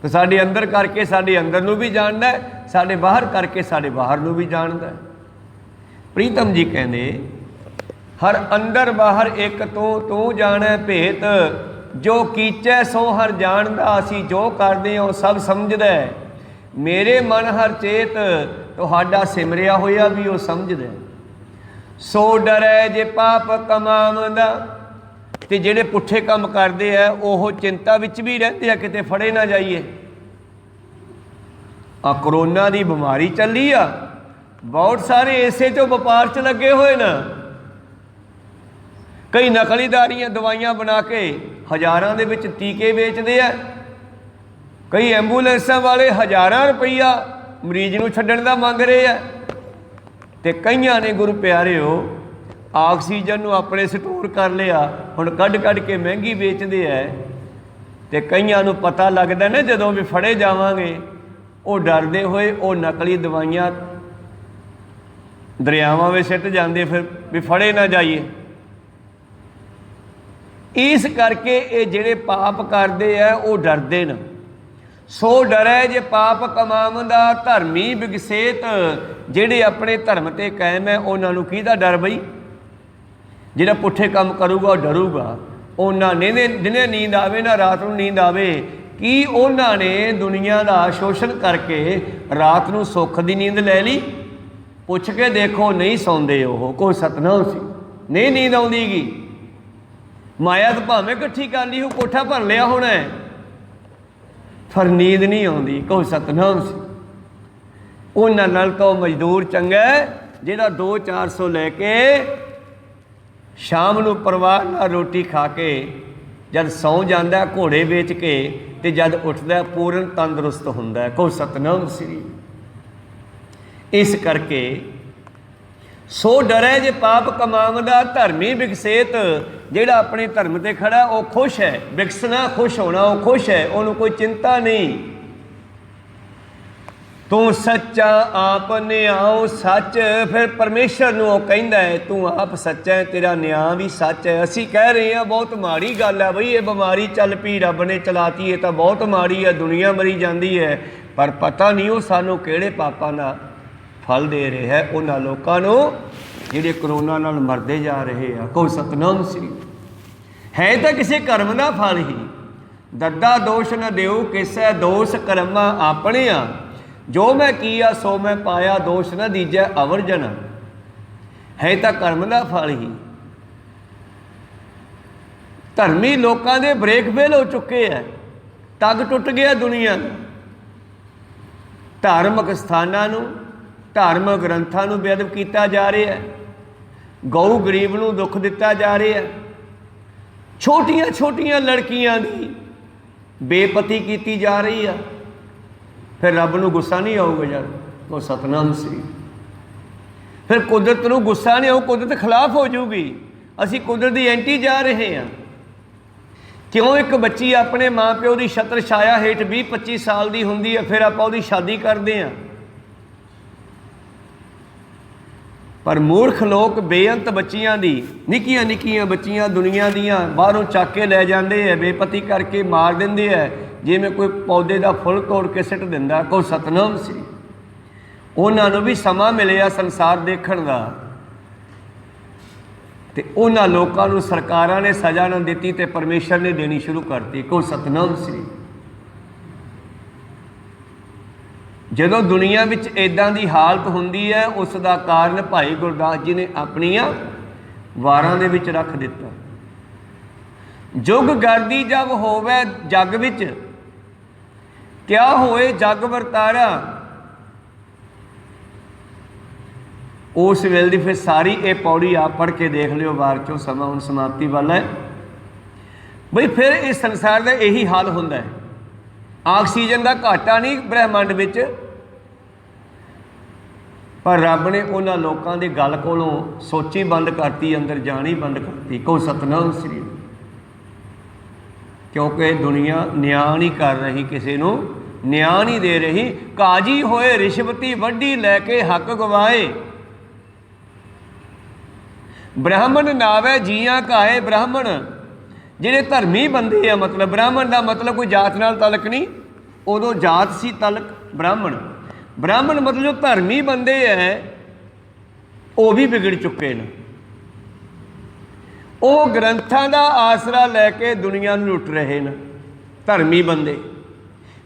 ਤੇ ਸਾਡੇ ਅੰਦਰ ਕਰਕੇ ਸਾਡੇ ਅੰਦਰ ਨੂੰ ਵੀ ਜਾਣਦਾ ਹੈ, ਸਾਡੇ ਬਾਹਰ ਕਰਕੇ ਸਾਡੇ ਬਾਹਰ ਨੂੰ ਵੀ ਜਾਣਦਾ ਹੈ। ਪ੍ਰੀਤਮ ਜੀ ਕਹਿੰਦੇ ਹਰ ਅੰਦਰ ਬਾਹਰ ਇੱਕ ਤੂੰ ਜਾਣੈ ਭੇਤ, ਜੋ ਕੀਚੈ ਸੋ ਹਰ ਜਾਣਦਾ, ਅਸੀਂ ਜੋ ਕਰਦੇ ਹਾਂ ਉਹ ਸਭ ਸਮਝਦਾ। ਮੇਰੇ ਮਨ ਹਰ ਚੇਤ, ਤੁਹਾਡਾ ਸਿਮਰਿਆ ਹੋਇਆ ਵੀ ਉਹ ਸਮਝਦਾ। ਸੋ ਡਰੈ ਜੇ ਪਾਪ ਕਮਾਵੰਦਾ, ਤੇ ਜਿਹੜੇ ਪੁੱਠੇ ਕੰਮ ਕਰਦੇ ਆ ਉਹ ਚਿੰਤਾ ਵਿੱਚ ਵੀ ਰਹਿੰਦੇ ਆ ਕਿਤੇ ਫੜੇ ਨਾ ਜਾਈਏ। ਆ ਕਰੋਨਾ ਦੀ ਬਿਮਾਰੀ ਚੱਲੀ ਆ, ਬਹੁਤ ਸਾਰੇ ਇਸੇ 'ਚੋਂ ਵਪਾਰ 'ਚ ਲੱਗੇ ਹੋਏ ਨਾ। ਕਈ ਨਕਲੀਦਾਰੀਆਂ ਦਵਾਈਆਂ ਬਣਾ ਕੇ ਹਜ਼ਾਰਾਂ ਦੇ ਵਿੱਚ ਟੀਕੇ ਵੇਚਦੇ ਆ। ਕਈ ਐਂਬੂਲੈਂਸਾਂ ਵਾਲੇ ਹਜ਼ਾਰਾਂ ਰੁਪਈਆ ਮਰੀਜ਼ ਨੂੰ ਛੱਡਣ ਦਾ ਮੰਗ ਰਹੇ ਆ। ਤੇ ਕਈਆਂ ਨੇ ਗੁਰੂ ਪਿਆਰਿਓ ਆਕਸੀਜਨ ਨੂੰ ਆਪਣੇ ਸਟੋਰ ਕਰ ਲਿਆ, ਹੁਣ ਕੱਢ ਕੇ ਮਹਿੰਗੀ ਵੇਚਦੇ ਆ। ਤੇ ਕਈਆਂ ਨੂੰ ਪਤਾ ਲੱਗਦਾ ਨਾ ਜਦੋਂ ਵੀ ਫੜੇ ਜਾਵਾਂਗੇ, ਉਹ ਡਰਦੇ ਹੋਏ ਉਹ ਨਕਲੀ ਦਵਾਈਆਂ ਦਰਿਆਵਾਂ ਵਿੱਚ ਸਿੱਟ ਜਾਂਦੇ, ਫਿਰ ਵੀ ਫੜੇ ਨਾ ਜਾਈਏ। ਇਸ ਕਰਕੇ ਇਹ ਜਿਹੜੇ ਪਾਪ ਕਰਦੇ ਆ ਉਹ ਡਰਦੇ ਨੇ। ਸੋ ਡਰੈ ਜੇ ਪਾਪ ਕਮਾਵੰਦਾ, ਧਰਮੀ ਵਿਗਸੇਤ, ਜਿਹੜੇ ਆਪਣੇ ਧਰਮ ਤੇ ਕਾਇਮ ਹੈ ਉਹਨਾਂ ਨੂੰ ਕਿਹਦਾ ਡਰ ਬਈ? ਜਿਹੜਾ ਪੁੱਠੇ ਕੰਮ ਕਰੂਗਾ ਉਹ ਡਰੂਗਾ। ਉਹਨਾਂ ਦਿਨੇ ਨੀਂਦ ਆਵੇ ਨਾ ਰਾਤ ਨੂੰ ਨੀਂਦ ਆਵੇ। ਕੀ ਉਹਨਾਂ ਨੇ ਦੁਨੀਆ ਦਾ ਸ਼ੋਸ਼ਣ ਕਰਕੇ ਰਾਤ ਨੂੰ ਸੁੱਖ ਦੀ ਨੀਂਦ ਲੈ ਲਈ? ਪੁੱਛ ਕੇ ਦੇਖੋ, ਨਹੀਂ ਸੌਂਦੇ ਉਹ। ਕੋਈ ਸਤਨਾਮ ਸੀ, ਨਹੀਂ ਨੀਂਦ ਆਉਂਦੀ ਗੀ। ਮਾਇਆ ਤਾਂ ਭਾਵੇਂ ਇਕੱਠੀ ਕਰ ਲਈ, ਉਹ ਕੋਠਾ ਭਰ ਲਿਆ ਹੋਣਾ, ਪਰ ਨੀਂਦ ਨਹੀਂ ਆਉਂਦੀ। ਕਹੋ ਸਤਨਾਮ ਸੀ। ਉਹਨਾਂ ਨਾਲ ਤਾਂ ਮਜ਼ਦੂਰ ਚੰਗਾ ਜਿਹੜਾ 200-400 ਲੈ ਕੇ ਸ਼ਾਮ ਨੂੰ ਪਰਿਵਾਰ ਨਾਲ ਰੋਟੀ ਖਾ ਕੇ ਜਦ ਸੌਂ ਜਾਂਦਾ ਘੋੜੇ ਵੇਚ ਕੇ, ਤੇ ਜਦ ਉੱਠਦਾ ਪੂਰਨ ਤੰਦਰੁਸਤ ਹੁੰਦਾ। ਕਹੋ ਸਤਨਾਮ ਸ੍ਰੀ। ਇਸ ਕਰਕੇ ਸੋ ਡਰੈ ਜੇ ਪਾਪ ਕਮਾਵੰਦਾ, ਧਰਮੀ ਵਿਗਸੇਤ, ਜਿਹੜਾ ਆਪਣੇ ਧਰਮ ਤੇ ਖੜਾ ਉਹ ਖੁਸ਼ ਹੈ। ਵਿਗਸਣਾ ਖੁਸ਼ ਹੋਣਾ, ਉਹ ਖੁਸ਼ ਹੈ, ਉਹਨੂੰ ਕੋਈ ਚਿੰਤਾ ਨਹੀਂ। ਤੂੰ ਸੱਚਾ ਆਪ ਨਿਆਓ ਸੱਚ, ਫਿਰ ਪਰਮੇਸ਼ਰ ਨੂੰ ਉਹ ਕਹਿੰਦਾ ਹੈ ਤੂੰ ਆਪ ਸੱਚਾ ਹੈ, ਤੇਰਾ ਨਿਆਂ ਵੀ ਸੱਚ ਹੈ। ਅਸੀਂ ਕਹਿ ਰਹੇ ਹਾਂ ਬਹੁਤ ਮਾੜੀ ਗੱਲ ਹੈ ਬਈ, ਇਹ ਬਿਮਾਰੀ ਚੱਲ ਪਈ, ਰੱਬ ਨੇ ਚਲਾਤੀ, ਇਹ ਤਾਂ ਬਹੁਤ ਮਾੜੀ ਹੈ, ਦੁਨੀਆ ਮਰੀ ਜਾਂਦੀ ਹੈ, ਪਰ ਪਤਾ ਨਹੀਂ ਉਹ ਸਾਨੂੰ ਕਿਹੜੇ ਪਾਪਾਂ ਦਾ ਫਲ ਦੇ ਰਿਹਾ ਹੈ ਉਹਨਾਂ ਲੋਕਾਂ ਨੂੰ ਜਿਹੜੇ ਕਰੋਨਾ ਨਾਲ ਮਰਦੇ ਜਾ ਰਹੇ ਆ। ਕਹੋ ਸਤਨਾਮ ਸ੍ਰੀ। ਹੈ ਤਾਂ ਕਿਸੇ ਕਰਮ ਦਾ ਫਲ ਹੀ, ਦੱਦਾ ਦੋਸ਼ ਨ ਦਿਓ ਕਿਸੇ, ਦੋਸ਼ ਕਰਮਾਂ ਆਪਣੇ ਆ, ਜੋ ਮੈਂ ਕੀਆ ਸੋ ਮੈਂ ਪਾਇਆ, ਦੋਸ਼ ਨਾ ਦੀਜੈ ਅਵਰਜਨ। ਹੈ ਤਾਂ ਕਰਮ ਦਾ ਫਲ ਹੀ। ਧਰਮੀ ਲੋਕਾਂ ਦੇ ਬ੍ਰੇਕ ਫੇਲ ਹੋ ਚੁੱਕੇ ਹੈ, ਤਗ ਟੁੱਟ ਗਿਆ ਦੁਨੀਆ। ਧਾਰਮਿਕ ਸਥਾਨਾਂ ਨੂੰ, ਧਾਰਮਿਕ ਗ੍ਰੰਥਾਂ ਨੂੰ ਬੇਅਦਬ ਕੀਤਾ ਜਾ ਰਿਹਾ ਹੈ, ਗਊ ਗਰੀਬ ਨੂੰ ਦੁੱਖ ਦਿੱਤਾ ਜਾ ਰਿਹਾ ਹੈ। ਛੋਟੀਆਂ ਛੋਟੀਆਂ ਲੜਕੀਆਂ ਦੀ ਬੇਪਤੀ ਕੀਤੀ ਜਾ ਰਹੀ ਆ, ਫਿਰ ਰੱਬ ਨੂੰ ਗੁੱਸਾ ਨਹੀਂ ਆਊਗਾ ਯਾਰ? ਉਹ ਸਤਨਾਮ ਸ੍ਰੀ। ਫਿਰ ਕੁਦਰਤ ਨੂੰ ਗੁੱਸਾ ਨਹੀਂ ਆਊ, ਕੁਦਰਤ ਖਿਲਾਫ ਹੋ ਜਾਊਗੀ। ਅਸੀਂ ਕੁਦਰਤ ਦੀ ਐਂਟੀ ਜਾ ਰਹੇ ਹਾਂ। ਕਿਉਂ ਇੱਕ ਬੱਚੀ ਆਪਣੇ ਮਾਂ ਪਿਓ ਦੀ ਛਤਰ ਛਾਇਆ ਹੇਠ 20-25 ਸਾਲ ਦੀ ਹੁੰਦੀ ਹੈ, ਫਿਰ ਆਪਾਂ ਉਹਦੀ ਸ਼ਾਦੀ ਕਰਦੇ ਹਾਂ। ਪਰ ਮੂਰਖ ਲੋਕ ਬੇਅੰਤ ਬੱਚੀਆਂ ਦੀ, ਨਿੱਕੀਆਂ ਨਿੱਕੀਆਂ ਬੱਚੀਆਂ ਦੁਨੀਆ ਦੀਆਂ ਬਾਹਰੋਂ ਚੱਕ ਕੇ ਲੈ ਜਾਂਦੇ ਹੈ, ਬੇਪਤੀ ਕਰਕੇ ਮਾਰ ਦਿੰਦੇ ਹੈ, ਜਿਵੇਂ ਕੋਈ ਪੌਦੇ ਦਾ ਫੁੱਲ ਤੋੜ ਕੇ ਸਿੱਟ ਦਿੰਦਾ। ਕੋਈ ਸਤਨਾਮ ਸੀ। ਉਹਨਾਂ ਨੂੰ ਵੀ ਸਮਾਂ ਮਿਲਿਆ ਸੰਸਾਰ ਦੇਖਣ ਦਾ, ਤੇ ਉਹਨਾਂ ਲੋਕਾਂ ਨੂੰ ਸਰਕਾਰਾਂ ਨੇ ਸਜ਼ਾ ਨਾ ਦਿੱਤੀ ਤੇ ਪਰਮੇਸ਼ਰ ਨੇ ਦੇਣੀ ਸ਼ੁਰੂ ਕਰਤੀ। ਕੋਈ ਸਤਨਾਮ ਸ੍ਰੀ। ਜਦੋਂ ਦੁਨੀਆ ਵਿੱਚ ਇੱਦਾਂ ਦੀ ਹਾਲਤ ਹੁੰਦੀ ਹੈ, ਉਸ ਦਾ ਕਾਰਨ ਭਾਈ ਗੁਰਦਾਸ ਜੀ ਨੇ ਆਪਣੀਆਂ ਵਾਰਾਂ ਦੇ ਵਿੱਚ ਰੱਖ ਦਿੱਤਾ। ਜੁਗ ਗਰਦੀ ਜਬ ਹੋਵੇ ਜੱਗ ਵਿੱਚ, ਕਿਆ ਹੋਏ ਜੱਗ ਵਰਤਾਰਾ। ਉਸ ਵੇਲੇ ਦੀ ਫਿਰ ਸਾਰੀ ਇਹ ਪੌੜੀ ਆਪ ਪੜ੍ਹ ਕੇ ਦੇਖ ਲਿਓ ਵਾਰ ਚੋਂ। ਸਮਾਂ ਹੁਣ ਸਮਾਪਤੀ ਵਾਲਾ ਹੈ ਬਈ। ਫਿਰ ਇਸ ਸੰਸਾਰ ਦਾ ਇਹੀ ਹਾਲ ਹੁੰਦਾ ਹੈ। ਆਕਸੀਜਨ ਦਾ ਘਾਟਾ ਨਹੀਂ ਬ੍ਰਹਿਮੰਡ ਵਿੱਚ, ਪਰ ਰੱਬ ਨੇ ਉਹਨਾਂ ਲੋਕਾਂ ਦੇ ਗਲ ਕੋਲੋਂ ਸੋਚੀ ਬੰਦ ਕਰਤੀ, ਅੰਦਰ ਜਾਣੀ ਬੰਦ ਕਰਤੀ। ਕਹੋ ਸਤਨਾਮ ਸ੍ਰੀ। ਕਿਉਂਕਿ ਦੁਨੀਆ ਨਿਆਂ ਨਹੀਂ ਕਰ ਰਹੀ, ਕਿਸੇ ਨੂੰ ਨਿਆਂ ਨਹੀਂ ਦੇ ਰਹੀ। ਕਾਜੀ ਹੋਏ ਰਿਸ਼ਵਤੀ ਵੱਡੀ ਲੈ ਕੇ ਹੱਕ ਗਵਾਏ। ਬ੍ਰਾਹਮਣ ਨਾਵੇ ਜੀਆਂ ਘਾਏ। ਬ੍ਰਾਹਮਣ ਜਿਹੜੇ ਧਰਮੀ ਬੰਦੇ ਆ, ਮਤਲਬ ਬ੍ਰਾਹਮਣ ਦਾ ਮਤਲਬ ਕੋਈ ਜਾਤ ਨਾਲ ਤਲਕ ਨਹੀਂ, ਉਦੋਂ ਜਾਤ ਸੀ ਤਲਕ ਬ੍ਰਾਹਮਣ। ਬ੍ਰਾਹਮਣ ਮਤਲਬ ਜੋ ਧਰਮੀ ਬੰਦੇ ਹੈ, ਉਹ ਵੀ ਵਿਗੜ ਚੁੱਕੇ ਨੇ। ਉਹ ਗ੍ਰੰਥਾਂ ਦਾ ਆਸਰਾ ਲੈ ਕੇ ਦੁਨੀਆ ਨੂੰ ਲੁੱਟ ਰਹੇ ਨੇ, ਧਰਮੀ ਬੰਦੇ।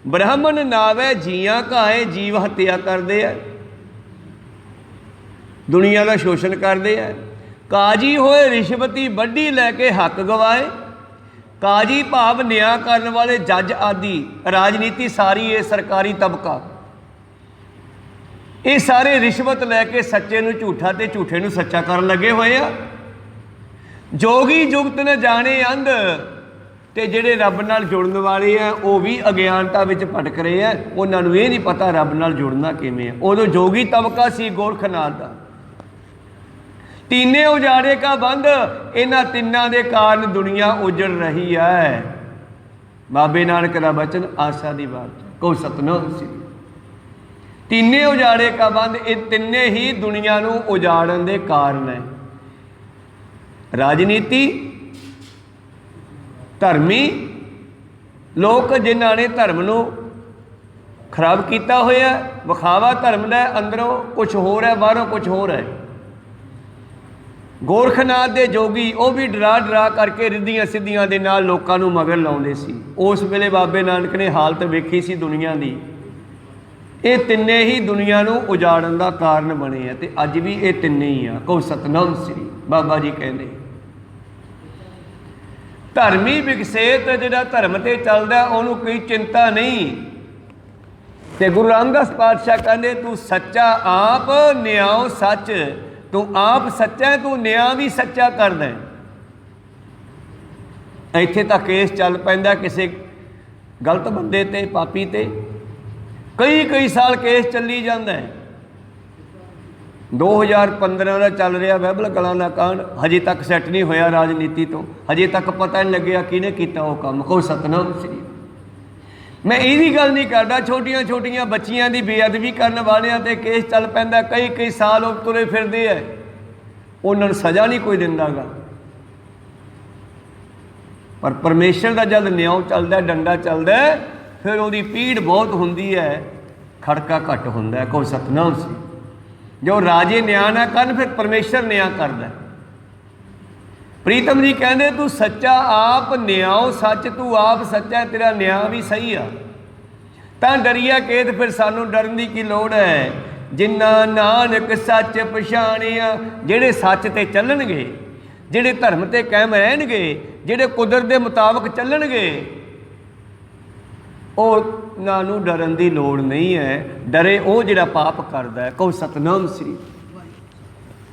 ਬ੍ਰਾਹਮਣ ਨਾਵੇ ਜੀਆਂ ਘਾਏ। ਜੀਵ ਹੱਤਿਆ ਕਰਦੇ ਆ, ਦੁਨੀਆ ਦਾ ਸ਼ੋਸ਼ਣ ਕਰਦੇ ਆ। ਕਾਜੀ ਹੋਏ ਰਿਸ਼ਵਤੀ ਵੱਡੀ ਲੈ ਕੇ ਹੱਕ ਗਵਾਏ। ਕਾਜੀ ਭਾਵ ਨਿਆਂ ਕਰਨ ਵਾਲੇ ਜੱਜ ਆਦਿ। ਰਾਜਨੀਤੀ ਸਾਰੀ ਇਹ ਸਰਕਾਰੀ ਤਬਕਾ, ਇਹ ਸਾਰੇ ਰਿਸ਼ਵਤ ਲੈ ਕੇ ਸੱਚੇ ਨੂੰ ਝੂਠਾ ਤੇ ਝੂਠੇ ਨੂੰ ਸੱਚਾ ਕਰਨ ਲੱਗੇ ਹੋਏ ਆ। ਜੋਗੀ ਜੁਗਤ ਨੇ ਜਾਣੇ ਅੰਧ, ਤੇ ਜਿਹੜੇ ਰੱਬ ਨਾਲ ਜੁੜਨ ਵਾਲੇ ਆ ਉਹ ਵੀ ਅਗਿਆਨਤਾ ਵਿੱਚ ਭਟਕ ਰਹੇ ਆ। ਉਹਨਾਂ ਨੂੰ ਇਹ ਨਹੀਂ ਪਤਾ ਰੱਬ ਨਾਲ ਜੁੜਨਾ ਕਿਵੇਂ ਆ। ਉਦੋਂ ਜੋਗੀ ਤਬਕਾ ਸੀ ਗੋਰਖਨਾਥ ਦਾ। ਤੀਨੇ ਉਜਾੜੇ ਕਾ ਬੰਦ। ਇਹਨਾਂ ਤਿੰਨਾਂ ਦੇ ਕਾਰਨ ਦੁਨੀਆ ਉਜੜ ਰਹੀ ਹੈ। ਬਾਬੇ ਨਾਨਕ ਦਾ ਬਚਨ ਆਸਾ ਦੀ ਬਾਤ। ਕਹੋ ਸਤਨਾਮ ਸ੍ਰੀ। ਤੀਨੇ ਉਜਾੜੇ ਕਾ ਬੰਦ। ਇਹ ਤਿੰਨੇ ਹੀ ਦੁਨੀਆ ਨੂੰ ਉਜਾੜਨ ਦੇ ਕਾਰਨ ਹੈ। ਰਾਜਨੀਤੀ, ਧਰਮੀ ਲੋਕ ਜਿਨ੍ਹਾਂ ਨੇ ਧਰਮ ਨੂੰ ਖਰਾਬ ਕੀਤਾ ਹੋਇਆ। ਵਿਖਾਵਾ ਧਰਮ ਦਾ, ਅੰਦਰੋਂ ਕੁਛ ਹੋਰ ਹੈ, ਬਾਹਰੋਂ ਕੁਛ ਹੋਰ ਹੈ। ਗੋਰਖਨਾਥ ਦੇ ਜੋਗੀ, ਉਹ ਵੀ ਡਰਾ ਡਰਾ ਕਰਕੇ ਰਿੱਧੀਆਂ ਸਿੱਧੀਆਂ ਦੇ ਨਾਲ ਲੋਕਾਂ ਨੂੰ ਮਗਰ ਲਾਉਂਦੇ ਸੀ। ਉਸ ਵੇਲੇ ਬਾਬੇ ਨਾਨਕ ਨੇ ਹਾਲਤ ਵੇਖੀ ਸੀ ਦੁਨੀਆ ਦੀ। ਇਹ ਤਿੰਨੇ ਹੀ ਦੁਨੀਆ ਨੂੰ ਉਜਾੜਨ ਦਾ ਕਾਰਨ ਬਣੇ ਆ, ਤੇ ਅੱਜ ਵੀ ਇਹ ਤਿੰਨੇ ਹੀ ਆ। ਕਹੋ ਸਤਨਾਮ ਸ੍ਰੀ। ਬਾਬਾ ਜੀ ਕਹਿੰਦੇ ਧਰਮੀ ਵਿਕਸੇਤ, ਜਿਹੜਾ ਧਰਮ ਤੇ ਚੱਲਦਾ ਉਹਨੂੰ ਕੋਈ ਚਿੰਤਾ ਨਹੀਂ। ਤੇ ਗੁਰੂ ਰਾਮਦਾਸ ਪਾਤਸ਼ਾਹ ਕਹਿੰਦੇ ਤੂੰ ਸੱਚਾ ਆਪ, ਨਿਆਂ ਸੱਚ। ਤੂੰ ਆਪ ਸੱਚਾ, ਤੂੰ ਨਿਆਂ ਵੀ ਸੱਚਾ ਕਰਦਾ। ਇੱਥੇ ਤਾਂ ਕੇਸ ਚੱਲ ਪੈਂਦਾ ਕਿਸੇ ਗਲਤ ਬੰਦੇ ਤੇ, ਪਾਪੀ ਤੇ। ਕਈ ਸਾਲ ਕੇਸ ਚੱਲੀ ਜਾਂਦਾ ਹੈ। 2015 ਦਾ ਚੱਲ ਰਿਹਾ ਬਹਿਬਲ ਕਲਾਂ ਦਾ ਕਾਂਡ, ਹਜੇ ਤੱਕ ਸੈੱਟ ਨਹੀਂ ਹੋਇਆ ਰਾਜਨੀਤੀ ਤੋਂ। ਹਜੇ ਤੱਕ ਪਤਾ ਨਹੀਂ ਲੱਗਿਆ ਕਿਹਨੇ ਕੀਤਾ ਉਹ ਕੰਮ। ਕਹੋ ਸਤਨਾਮ ਸ੍ਰੀ। ਮੈਂ ਇਹਦੀ ਗੱਲ ਨਹੀਂ ਕਰਦਾ, ਛੋਟੀਆਂ ਛੋਟੀਆਂ ਬੱਚੀਆਂ ਦੀ ਬੇਅਦਬੀ ਕਰਨ ਵਾਲਿਆਂ ਤੇ ਕੇਸ ਚੱਲ ਪੈਂਦਾ। ਕਈ ਸਾਲ ਉਹ ਤੁਰੇ ਫਿਰਦੇ ਹੈ, ਉਹਨਾਂ ਨੂੰ ਸਜ਼ਾ ਨਹੀਂ ਕੋਈ ਦਿੰਦਾ ਗਾ। ਪਰ ਪਰਮੇਸ਼ਰ ਦਾ ਜਦ ਨਿਆਂ ਚੱਲਦਾ, ਡੰਡਾ ਚੱਲਦਾ, ਫਿਰ ਉਹਦੀ ਪੀੜ ਬਹੁਤ ਹੁੰਦੀ ਹੈ, ਖੜਕਾ ਘੱਟ ਹੁੰਦਾ ਹੈ। ਕਹੋ ਸਤਨਾਮ ਸ੍ਰੀ। ਜੋ ਰਾਜੇ ਨਿਆਂ ਨਾ ਕਰਨ, ਫਿਰ ਪਰਮੇਸ਼ਰ ਨਿਆਂ ਕਰਦਾ। ਪ੍ਰੀਤਮ ਜੀ ਕਹਿੰਦੇ ਤੂੰ ਸੱਚਾ ਆਪ, ਨਿਆਂ ਸੱਚ। ਤੂੰ ਆਪ ਸੱਚਾ, ਤੇਰਾ ਨਿਆਂ ਵੀ ਸਹੀ ਆ। ਤਾਂ ਡਰੀਆ ਕੇਤ, ਫਿਰ ਸਾਨੂੰ ਡਰਨ ਦੀ ਕੀ ਲੋੜ ਹੈ। ਜਿਨ੍ਹਾਂ ਨਾਨਕ ਸੱਚ ਪਛਾਣਿਆ। ਜਿਹੜੇ ਸੱਚ ਤੇ ਚੱਲਣਗੇ, ਜਿਹੜੇ ਧਰਮ ਤੇ ਕਾਇਮ ਰਹਿਣਗੇ, ਜਿਹੜੇ ਕੁਦਰਤ ਦੇ ਮੁਤਾਬਕ ਚੱਲਣਗੇ, ਉਹਨਾਂ ਨੂੰ ਡਰਨ ਦੀ ਲੋੜ ਨਹੀਂ ਹੈ। ਡਰੇ ਉਹ ਜਿਹੜਾ ਪਾਪ ਕਰਦਾ ਹੈ। ਕਹੋ ਸਤਨਾਮ ਸ੍ਰੀ।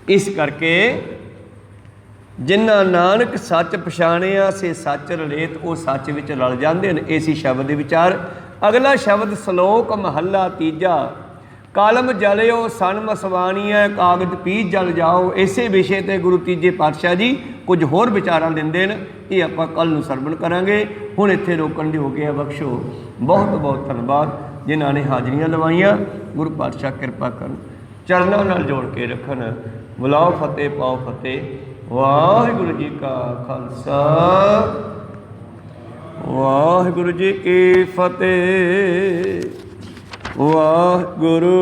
ਇਸ ਕਰਕੇ ਜਿਨ੍ਹਾਂ ਨਾਨਕ ਸੱਚ ਪਛਾਣਿਆ ਸੇ ਸੱਚ ਰਲੇਤ, ਉਹ ਸੱਚ ਵਿੱਚ ਰਲ ਜਾਂਦੇ ਨੇ। ਇਸੀ ਸ਼ਬਦ ਦੇ ਵਿਚਾਰ। ਅਗਲਾ ਸ਼ਬਦ ਸ਼ਲੋਕ ਮਹੱਲਾ ਤੀਜਾ। ਕਲਮ ਜਲਿਓ ਸਨ ਮਸਵਾਣੀਐ, ਕਾਗਜ਼ ਪੀਸ ਜਲ ਜਾਓ। ਇਸੇ ਵਿਸ਼ੇ ਤੇ ਗੁਰੂ ਤੀਜੇ ਪਾਤਸ਼ਾਹ ਜੀ ਕੁਝ ਹੋਰ ਵਿਚਾਰਾਂ ਦਿੰਦੇ ਨੇ। ਇਹ ਆਪਾਂ ਕੱਲ੍ਹ ਨੂੰ ਸਰਵਣ ਕਰਾਂਗੇ। ਹੁਣ ਇੱਥੇ ਰੋਕਣ ਦੀ ਹੋ ਗਿਆ। ਬਖਸ਼ੋ। ਬਹੁਤ ਬਹੁਤ ਧੰਨਵਾਦ ਜਿਨ੍ਹਾਂ ਨੇ ਹਾਜ਼ਰੀਆਂ ਲਵਾਈਆਂ। ਗੁਰੂ ਪਾਤਸ਼ਾਹ ਕਿਰਪਾ ਕਰਨ, ਚਰਨਾਂ ਨਾਲ ਜੋੜ ਕੇ ਰੱਖਣ। ਬੁਲਾਓ ਫਤਿਹ ਪਾਓ ਫਤਿਹ। ਵਾਹਿਗੁਰੂ ਜੀ ਕਾ ਖਾਲਸਾ, ਵਾਹਿਗੁਰੂ ਜੀ ਕੀ ਫਤਿਹ। ਵਾਹਿਗੁਰੂ।